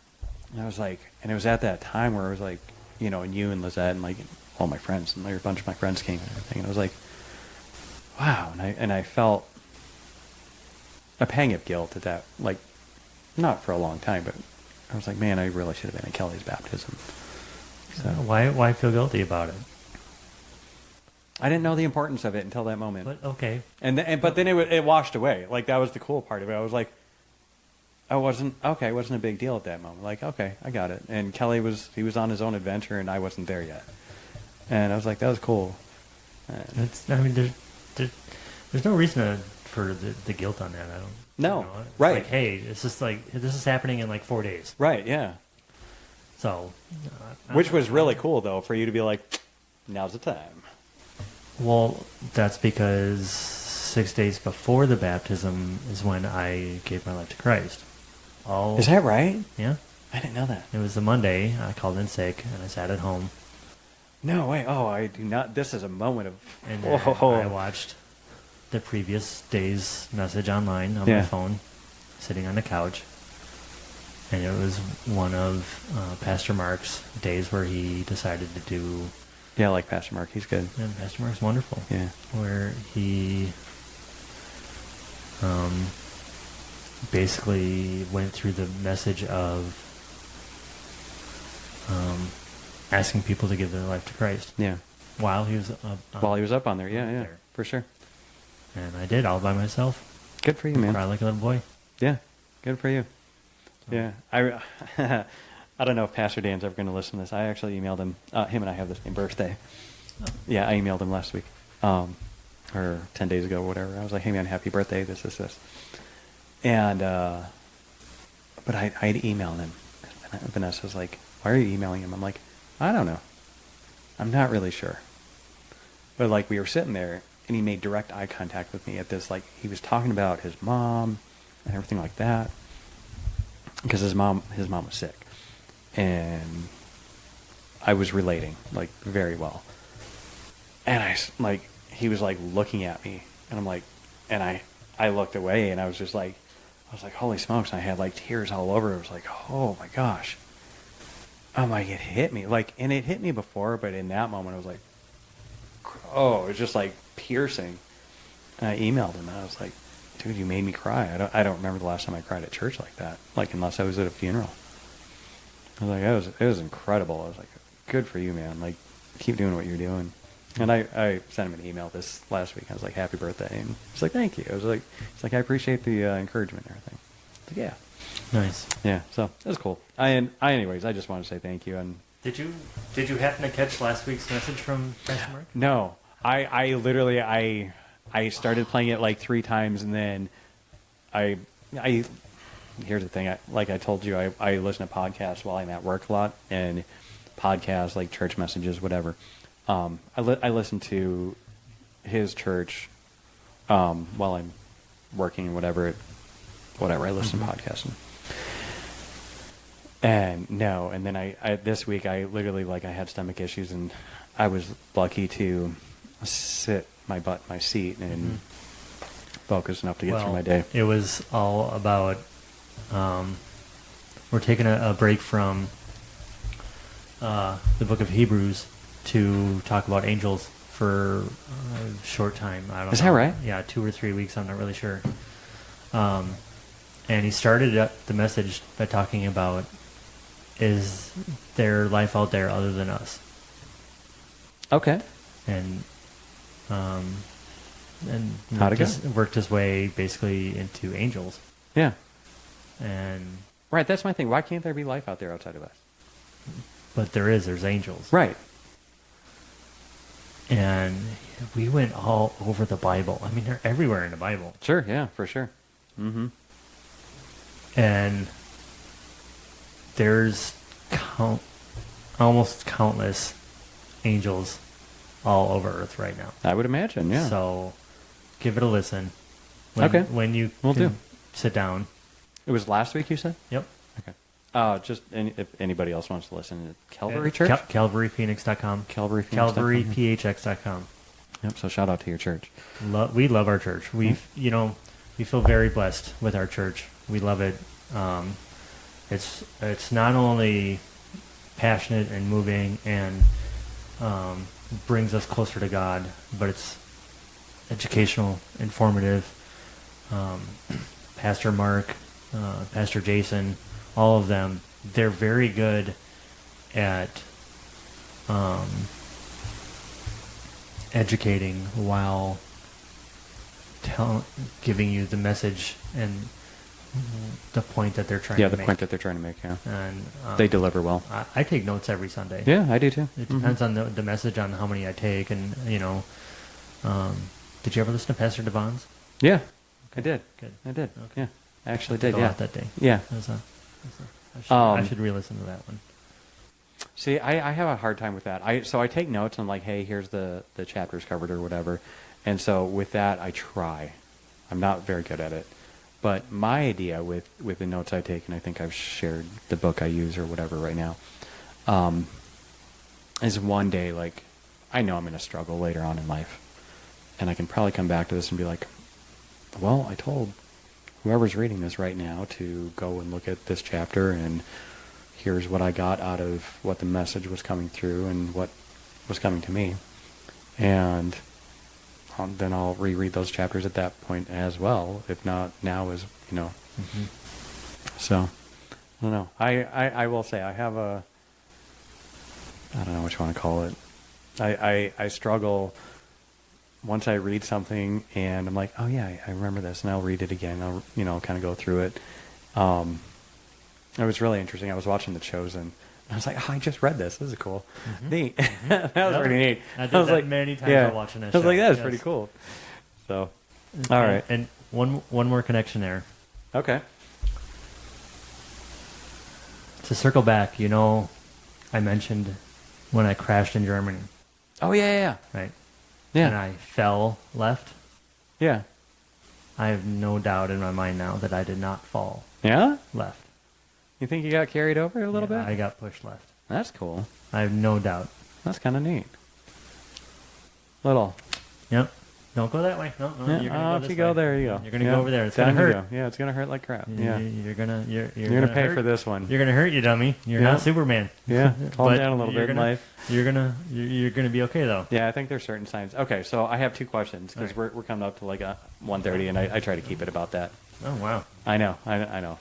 and I was like, and it was at that time where it was like, and you and Lizette and like all my friends and like a bunch of my friends came and everything, and I was like, wow. And I felt a pang of guilt at that, like, not for a long time, but I was like, man, I really should have been at Kelly's baptism. So Why feel guilty about it? I didn't know the importance of it until that moment. But okay. But then it washed away. Like, that was the cool part of it. I was like, it wasn't a big deal at that moment. Like, okay, I got it. And Kelly was on his own adventure, and I wasn't there yet. And I was like, that was cool. There's no reason for the guilt on that. I don't. No, right. Like, hey, it's just like this is happening in like 4 days. Right. Yeah. So. Which was really cool, though, for you to be like, now's the time. Well, that's because 6 days before the baptism is when I gave my life to Christ. Oh, is that right? Yeah. I didn't know that. It was the Monday. I called in sick, and I sat at home. No way. Oh, I do not. This is a moment of. And then I watched the previous day's message online on my phone, sitting on the couch. And it was one of Pastor Mark's days where he decided to do. Yeah, I like Pastor Mark. He's good. Yeah, Pastor Mark's wonderful. Yeah. Where he basically went through the message of asking people to give their life to Christ. Yeah. While he was up on there. Yeah, there. for sure. And I did all by myself. Good for you, man. Cry like a little boy. Yeah, good for you. Yeah, I don't know if Pastor Dan's ever going to listen to this. I actually emailed him. Him and I have the same birthday. Oh. Yeah, I emailed him last week, or 10 days ago, or whatever. I was like, hey man, happy birthday, this. And, but I'd emailed him. Vanessa was like, why are you emailing him? I'm like, I don't know. I'm not really sure. But like, we were sitting there, and he made direct eye contact with me at this, like, he was talking about his mom and everything like that. Because his mom was sick. And I was relating, like, very well. And he was like looking at me, and I'm like, and I looked away, and I was like, holy smokes. And I had like tears all over. It was like, oh my gosh. I'm like, it hit me. Like, and it hit me before, but in that moment, I was like, oh, it was just like piercing. And I emailed him, and I was like, dude, you made me cry. I don't remember the last time I cried at church like that. Like, unless I was at a funeral. I was like, it was incredible. I was like, good for you, man. Like, keep doing what you're doing. And I sent him an email this last week. I was like, happy birthday. And he's like, thank you. I was like, it's like, I appreciate the encouragement and everything. I was like, yeah. Nice. Yeah, so it was cool. Anyways, I just want to say thank you. And Did you happen to catch last week's message from Pastor Mark? No. I literally, I started playing it like 3 times, and then I here's the thing. Like I told you, I listen to podcasts while I'm at work a lot, and podcasts like church messages, whatever. I listen to his church while I'm working, whatever. whatever. I listen to podcasts. And no, and then I this week I literally I had stomach issues, and I was lucky to sit my butt in my seat and focus enough to get through my day. It was all about we're taking a break from the book of Hebrews to talk about angels for a short time. I don't know. Is that right? Yeah, 2 or 3 weeks. I'm not really sure. And he started the message by talking about, is there life out there other than us? Okay. And How'd it go? just worked his way basically into angels. Yeah. And Right. That's my thing. Why can't there be life out there outside of us? but there's angels. Right. And we went all over the Bible. I mean, they're everywhere in the Bible. Sure. Yeah. For sure. Mm-hmm. And there's almost countless angels all over Earth right now. I would imagine. Yeah. So give it a listen. Okay. When you Will can do. sit down. It was last week, you said? Yep. Okay. Just if anybody else wants to listen, Calvary Church? CalvaryPhoenix.com. CalvaryPhoenix.com. CalvaryPHX.com. Yep. So shout out to your church. We love our church. We feel very blessed with our church. We love it. It's not only passionate and moving and brings us closer to God, but it's educational, informative. Pastor Mark, Pastor Jason, all of them, they're very good at educating while giving you the message and the point that they're trying to make. Yeah, the point that they're trying to make, yeah. And They deliver well. I take notes every Sunday. Yeah, I do too. It depends on the message, on how many I take, and did you ever listen to Pastor Devon's? Yeah, I did. Good. I did. Okay. Yeah, I actually I did. took a Yeah. lot that day. Yeah. I should re-listen to that one. See, I have a hard time with that. So I take notes and I'm like, hey, here's the chapters covered or whatever. And so with that, I try. I'm not very good at it. But my idea with the notes I take, and I think I've shared the book I use or whatever right now, is one day, I know I'm going to struggle later on in life. And I can probably come back to this and be like, well, I told whoever's reading this right now to go and look at this chapter, and here's what I got out of what the message was coming through and what was coming to me. And then I'll reread those chapters at that point as well, if not now, So, I don't know. I will say I have I don't know what you want to call it. I struggle once I read something and I'm like, oh yeah, I remember this, and I'll read it again. I'll kind of go through it. It was really interesting. I was watching The Chosen. I was like, oh, I just read this. This is cool. Neat. That was pretty neat. I did that many times while watching that I was like, show. that's Yes. pretty cool. So, all right. And one more connection there. Okay. To circle back, I mentioned when I crashed in Germany, Oh, yeah. right? Yeah. And I fell left. Yeah. I have no doubt in my mind now that I did not fall Yeah? left. You think you got carried over a little bit? I got pushed left. That's cool. I have no doubt. That's kind of neat. Little. Yep. Don't go that way. No, Yeah. you're gonna go If this you go way. there, you go. You're gonna Yeah. go over there. It's Down gonna you hurt. go. Yeah, it's gonna hurt like crap. Yeah. You're gonna pay hurt. for this one. You're gonna hurt, you dummy. You're Yeah. not Superman. Yeah. Calm But down a little you're bit in gonna- life. You're gonna be okay though. Yeah, I think there's certain signs. Okay, so I have two questions because All we're coming up to like a 1:30, and I try to keep it about that. Oh wow. I know.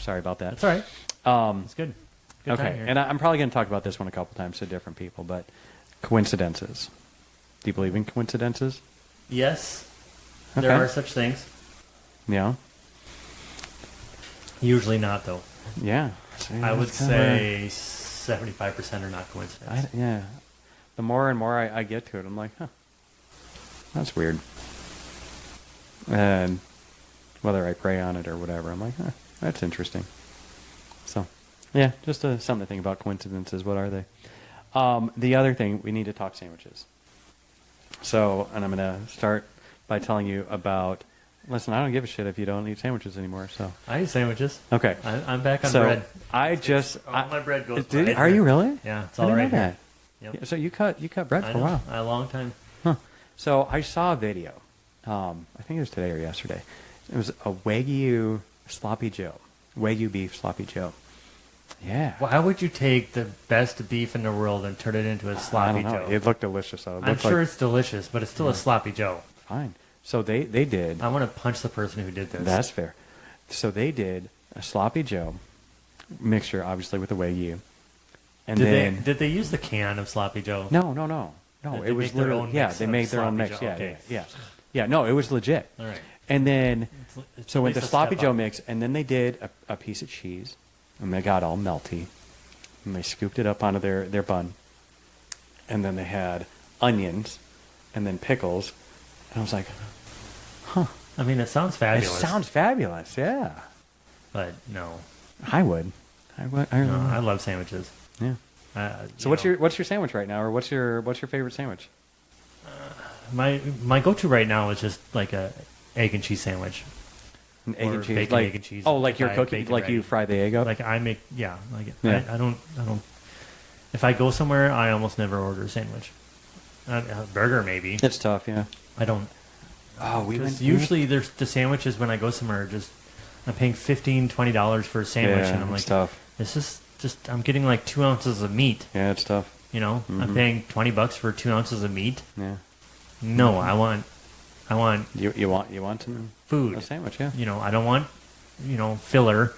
Sorry about that. That's all right. It's good. Good time Okay, here. and I'm probably going to talk about this one a couple times to different people, but coincidences. Do you believe in coincidences? Yes, Okay. there are such things. Yeah. Usually not though. Yeah. See, I would that's kinda- say 75% are not coincidence. yeah. The more and more I get to it, I'm like, huh, that's weird. And whether I pray on it or whatever, I'm like, huh, that's interesting. So, yeah, just something to think about. Coincidences, what are they? The other thing, we need to talk sandwiches. So, and I'm going to start by telling you about Listen, I don't give a shit if you don't eat sandwiches anymore. So I eat sandwiches. okay. I'm back on So bread. all my bread goes. Did, right are here. you really? Yeah, it's I all didn't right know here. that. Yep. Yeah, so you cut bread I for a know. while. A long time. Huh. So I saw a video. I think it was today or yesterday. It was a Wagyu sloppy Joe. Wagyu beef sloppy Joe. Yeah. Why would you take the best beef in the world and turn it into a I sloppy don't know. Joe? It looked delicious. Though. It I'm looked sure like, it's delicious, but it's still a sloppy Joe. fine. So they did. I want to punch the person who did this. That's fair. So they did a sloppy Joe mixture, obviously with the Wagyu. And then did they use the can of sloppy Joe? no. Did It they was make their literally own yeah. mix They of made their own sloppy mix. Joe? Yeah, Okay. yeah. No, it was legit. All right. And then It's so at with the least a sloppy step Joe up. mix, and then they did a piece of cheese, and they got all melty, and they scooped it up onto their bun, and then they had onions, and then pickles, and I was like, I mean, it sounds it fabulous. sounds fabulous. Yeah, but no. I would. I love sandwiches. Yeah. So You what's your sandwich right now, or what's your favorite sandwich? my go-to right now is just like a egg and cheese sandwich. An egg Or and cheese, bacon, like egg and cheese. oh, like you're Fried cooking, bacon like you ready. fry the egg up. Like I make, yeah. Like Yeah. I don't. If I go somewhere, I almost never order a sandwich. A burger maybe. It's tough, yeah. I don't. Oh, we Because went usually there's the sandwiches when I go somewhere are just I'm paying $15-$20 for a sandwich, yeah, and I'm it's like, tough. this is just I'm getting like 2 ounces of meat. Yeah, it's tough. You know, I'm Mhm. paying $20 for 2 ounces of meat. Yeah. No, I want You want some food. a sandwich, yeah. You know, I don't want filler.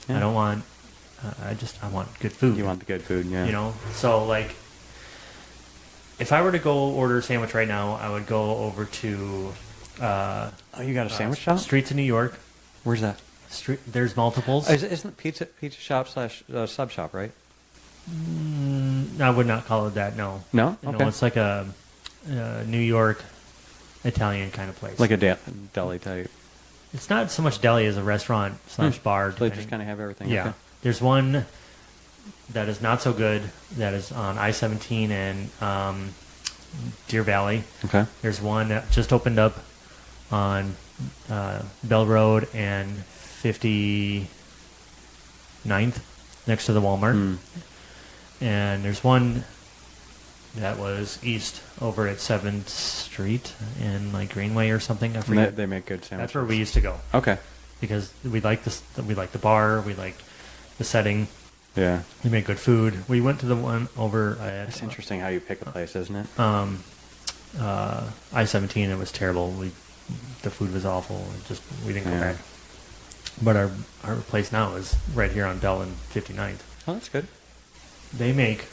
Yeah. I don't want. I want good food. You want the good food, yeah. You know, so like, if I were to go order a sandwich right now, I would go over to Oh, you got a sandwich shop? Streets of New York. Where's that? There's multiples. Isn't it pizza shop slash sub shop, right? I would not call it that. No. No? No, Okay. it's like a New York Italian kind of place. Like a deli type. It's not so much deli as a restaurant slash bar. So they just depending. kind of have everything. Yeah. Okay. There's one that is not so good that is on I-17 and Deer Valley. Okay. There's one that just opened up on Bell Road and 59th next to the Walmart. Hmm. And there's one that was east over at 7th Street in like Greenway or something. I And forget. they make good sandwiches. That's where we used to go Okay. because we like this. We like the bar. We like the setting. Yeah. They make good food. We went to the one over at It's interesting how you pick a place, isn't it? I-17. It was terrible. The food was awful. We didn't go Yeah. back. But our place now is right here on Bell and 59th. Oh, that's good. They make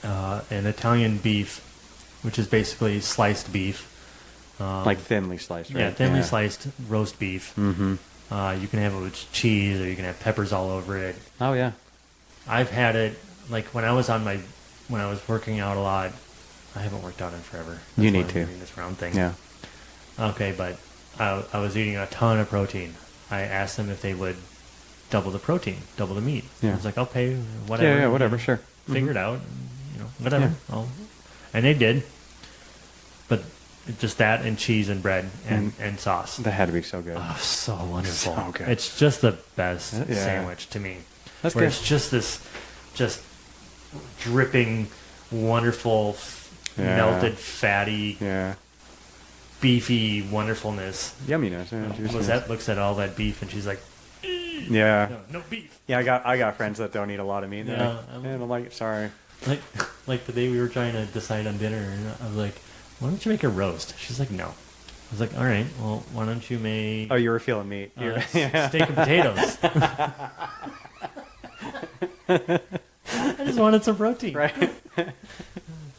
an Italian beef, which is basically sliced beef. Like thinly sliced, right? Yeah, thinly sliced roast beef. Mm-hmm. You can have it with cheese, or you can have peppers all over it. Oh, yeah. I've had it like when I was working out a lot. I haven't worked out in forever. You why need I'm to. doing this round thing. Yeah. Okay, but I was eating a ton of protein. I asked them if they would double the protein, double the meat. Yeah. I was like, I'll pay whatever. Yeah, whatever, sure. Figure it out. Whatever. And they did. But just that and cheese and bread and sauce. That had to be so good. Oh, so wonderful. So good. It's just the best Yeah. sandwich to me. That's Where good. it's just this dripping, wonderful, Yeah. melted, fatty, Yeah. beefy wonderfulness. Yumminess. Yeah, juiciness. Lizette looks at all that beef and she's like, Yeah. no beef. Yeah, I got friends that don't eat a lot of meat. And Yeah, I'm like, sorry. Like the day we were trying to decide on dinner, and I was like, why don't you make a roast? She's like, no. I was like, all right, well, why don't you make Oh, you were feeling meat. You're, steak and potatoes? I just wanted some protein. right?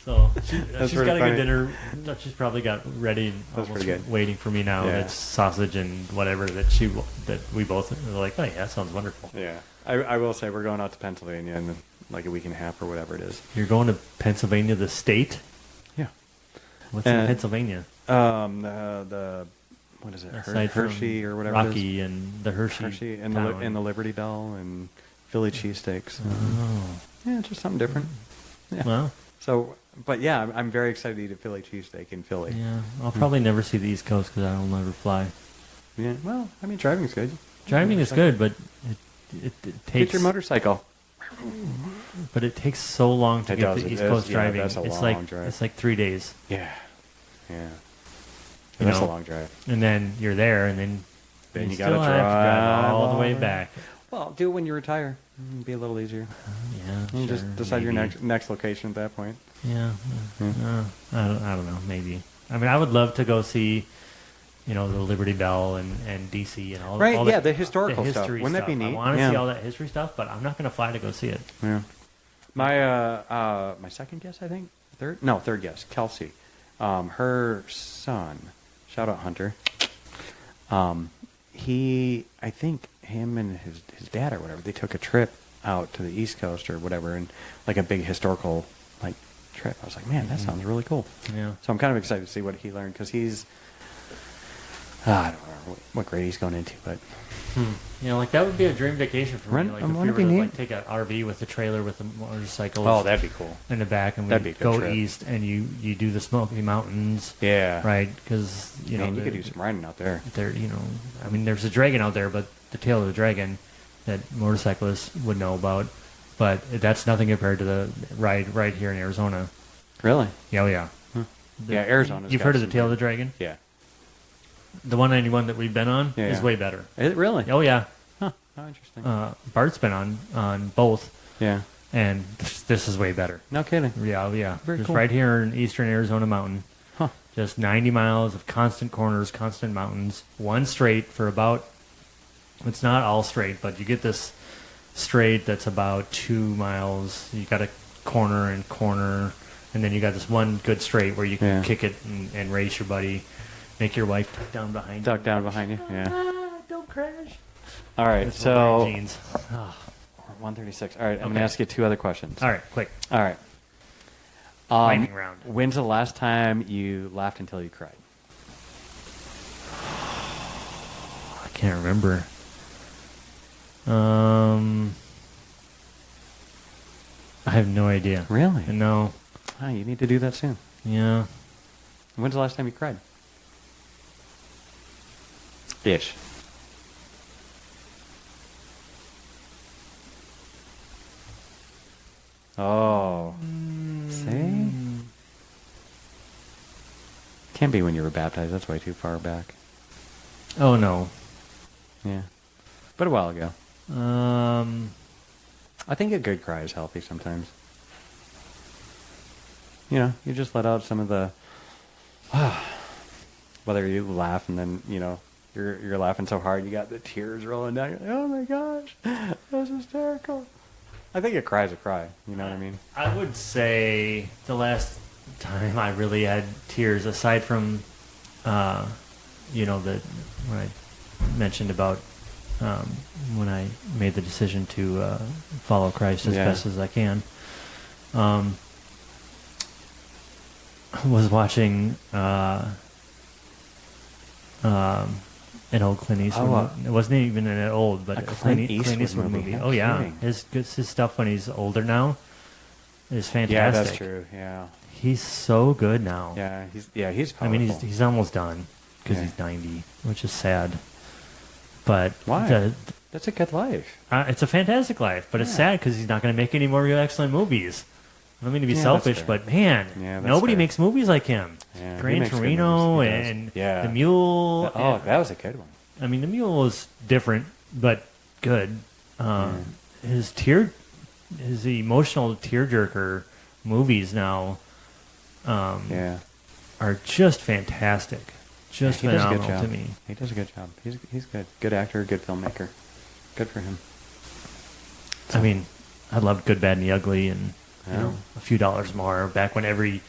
So she's pretty got a funny. good dinner. She's probably got ready and That's almost pretty good. waiting for me now. Yeah. It's sausage and whatever that we both are like, oh yeah, that sounds wonderful. Yeah. I will say we're going out to Pennsylvania in like a week and a half or whatever it is. You're going to Pennsylvania, the state? Yeah. What's in Uh, Pennsylvania? The what is it? Aside from Hershey or whatever it is. Rocky and the Hershey and town. the Liberty Bell and Philly cheesesteaks. Oh. Yeah, just something different. Yeah. Well, So, but yeah, I'm very excited to eat a Philly cheesesteak in Philly. yeah. I'll probably never see the East Coast because I don't ever fly. Yeah. Well, I mean, driving's good. Driving is good, but it Get takes your motorcycle. but it takes so long to It get does. to It East is. Coast Yeah, driving. that's a It's long like drive. it's like 3 days, Yeah. Yeah. You That's a know. long drive. and then you're there, and then Then you still gotta have to drive drive all the all way the- back. Well, do it when you retire. Be a little easier. Yeah, You sure, just decide your maybe. next location at that point. Yeah, Yeah. I don't know. Maybe. I mean, I would love to go see, the Liberty Bell and DC and all. Right, all yeah, the historical stuff. history Wouldn't that be stuff. neat? I want to Yeah. see all that history stuff, but I'm not going to fly to go see it. Yeah. My second guess, I think. Third guess. Kelsey. Her son. Shout out Hunter. I think him and his dad or whatever, they took a trip out to the East Coast or whatever, and like a big historical like trip. I was like, man, that sounds really cool. Yeah. So I'm kind of excited to see what he learned because he's, I don't know what grade he's going into, but Like that would be a dream vacation for me. Rent- Like I if wanna we were be to neat. take an RV with a trailer with the motorcycles. oh, that'd be cool. in the back, and That'd we be a good go trip. east, and you do the Smoky Mountains, Yeah. right? Because Man, you could do some riding out there. there, I mean, there's a dragon out there, but the tail of the dragon that motorcyclists would know about, but that's nothing compared to the ride right here in Arizona. Really? Yeah, oh yeah. Huh. The- Yeah, Arizona's You've got heard of the some tail of the good- dragon? Yeah. The 191 that we've been on Yeah, is yeah. way better. Is it really? Oh yeah. Huh. Oh, interesting. Bart's been on both, yeah. and this is way better. No kidding. Yeah, oh, yeah. Very Just cool. right here in eastern Arizona mountain. Huh. Just 90 miles of constant corners, constant mountains, one straight for about, it's not all straight, but you get this straight that's about 2 miles. You got a corner, and then you got this one good straight where you can Yeah. kick it and race your buddy, make your wife tuck down behind Duck you. down behind you. Yeah. Don't crash. All right. That's So Wolverine jeans. 136. All right. I'm Okay. gonna ask you two other questions. All right, quick. All right. Lightning round. When's the last time you laughed until you cried? I can't remember. I have no idea. Really? No. Oh, you need to do that soon. Yeah. When's the last time you cried? Ish. Oh. See? Can't be when you were baptized. That's way too far back. Oh no. Yeah. But a while ago. I think a good cry is healthy sometimes. You just let out some of the, whether you laugh and then, you're laughing so hard you got the tears rolling down. You're like, oh my gosh, that's hysterical. I think a cry is a cry. You know what I mean? I would say the last time I really had tears, aside from, when I mentioned about when I made the decision to follow Christ as Yeah. best as I can, was watching an old Clint Eastwood. It wasn't even an old, but a a Clint Eastwood movie. No Oh yeah, kidding. his stuff when he's older now is fantastic. Yeah, that's true. Yeah. He's so good now. Yeah, he's I powerful. mean, he's almost done because Yeah. he's 90, which is sad. But Why? That's a good life. it's a fantastic life, but it's Yeah. sad because he's not going to make any more excellent movies. I don't mean to be Yeah, selfish, that's fair. but man, Yeah, that's nobody fair. makes movies like him. Yeah, he Gran makes good Torino movies. He does. and Yeah. The Mule. Oh, that was a good one. I mean, The Mule was different, but good. His emotional tearjerker movies now Yeah. are just fantastic. Just he does a good phenomenal job. to me. He does a good job. He's good. Good actor, good filmmaker. Good for him. I mean, I loved Good, Bad, and the Ugly, and Yeah. a few dollars more back when every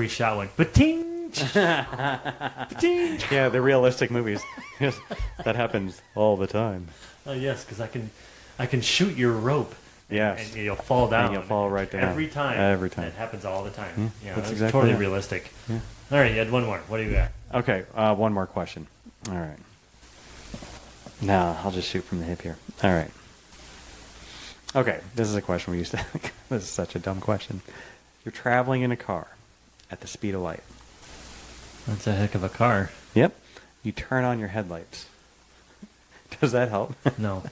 shot went ba-ting, ba-ting. Yeah, the realistic movies. Yes, that happens all the time. Oh yes, because I can shoot your rope. Yes. And you'll fall down. you'll fall right down. Every time. Every time. It happens all the time. Yeah, Yeah, that's it's exactly totally it. realistic. Yeah. All right, you had one more. What do you got? Okay, one more question. All right. No, I'll just shoot from the hip here. All right. Okay, this is a question we used to. This is such a dumb question. You're traveling in a car at the speed of light. That's a heck of a car. Yep. You turn on your headlights. Does that help? No.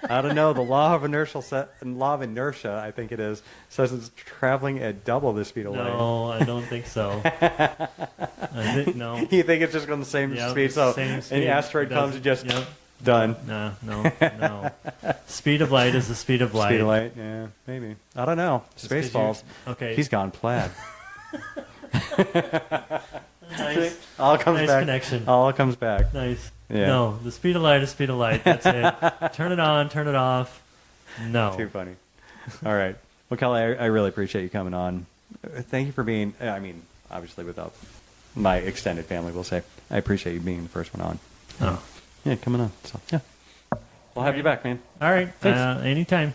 I don't know. The law of inertia, I think it is, says it's traveling at double the speed of light. No, I don't think so. No. You think it's just going the same Yep, speed? So same any speed. asteroid comes, Doesn't- and just yep. done. No. Speed of light is the speed of light. Speed of light, yeah, maybe. I don't know. 'cause you- Spaceballs. Okay. He's gone plaid. Nice. All comes Nice back. connection. All comes back. Nice. Yeah. No, the speed of light is speed of light. That's it. Turn it on, turn it off. No. Too funny. All right. Well, Kelly, I really appreciate you coming on. Thank you for being, I mean, obviously without my extended family, we'll say. I appreciate you being the first one on. Oh. Yeah, coming on. So, yeah. We'll have you back, man. All right. Thanks. Anytime.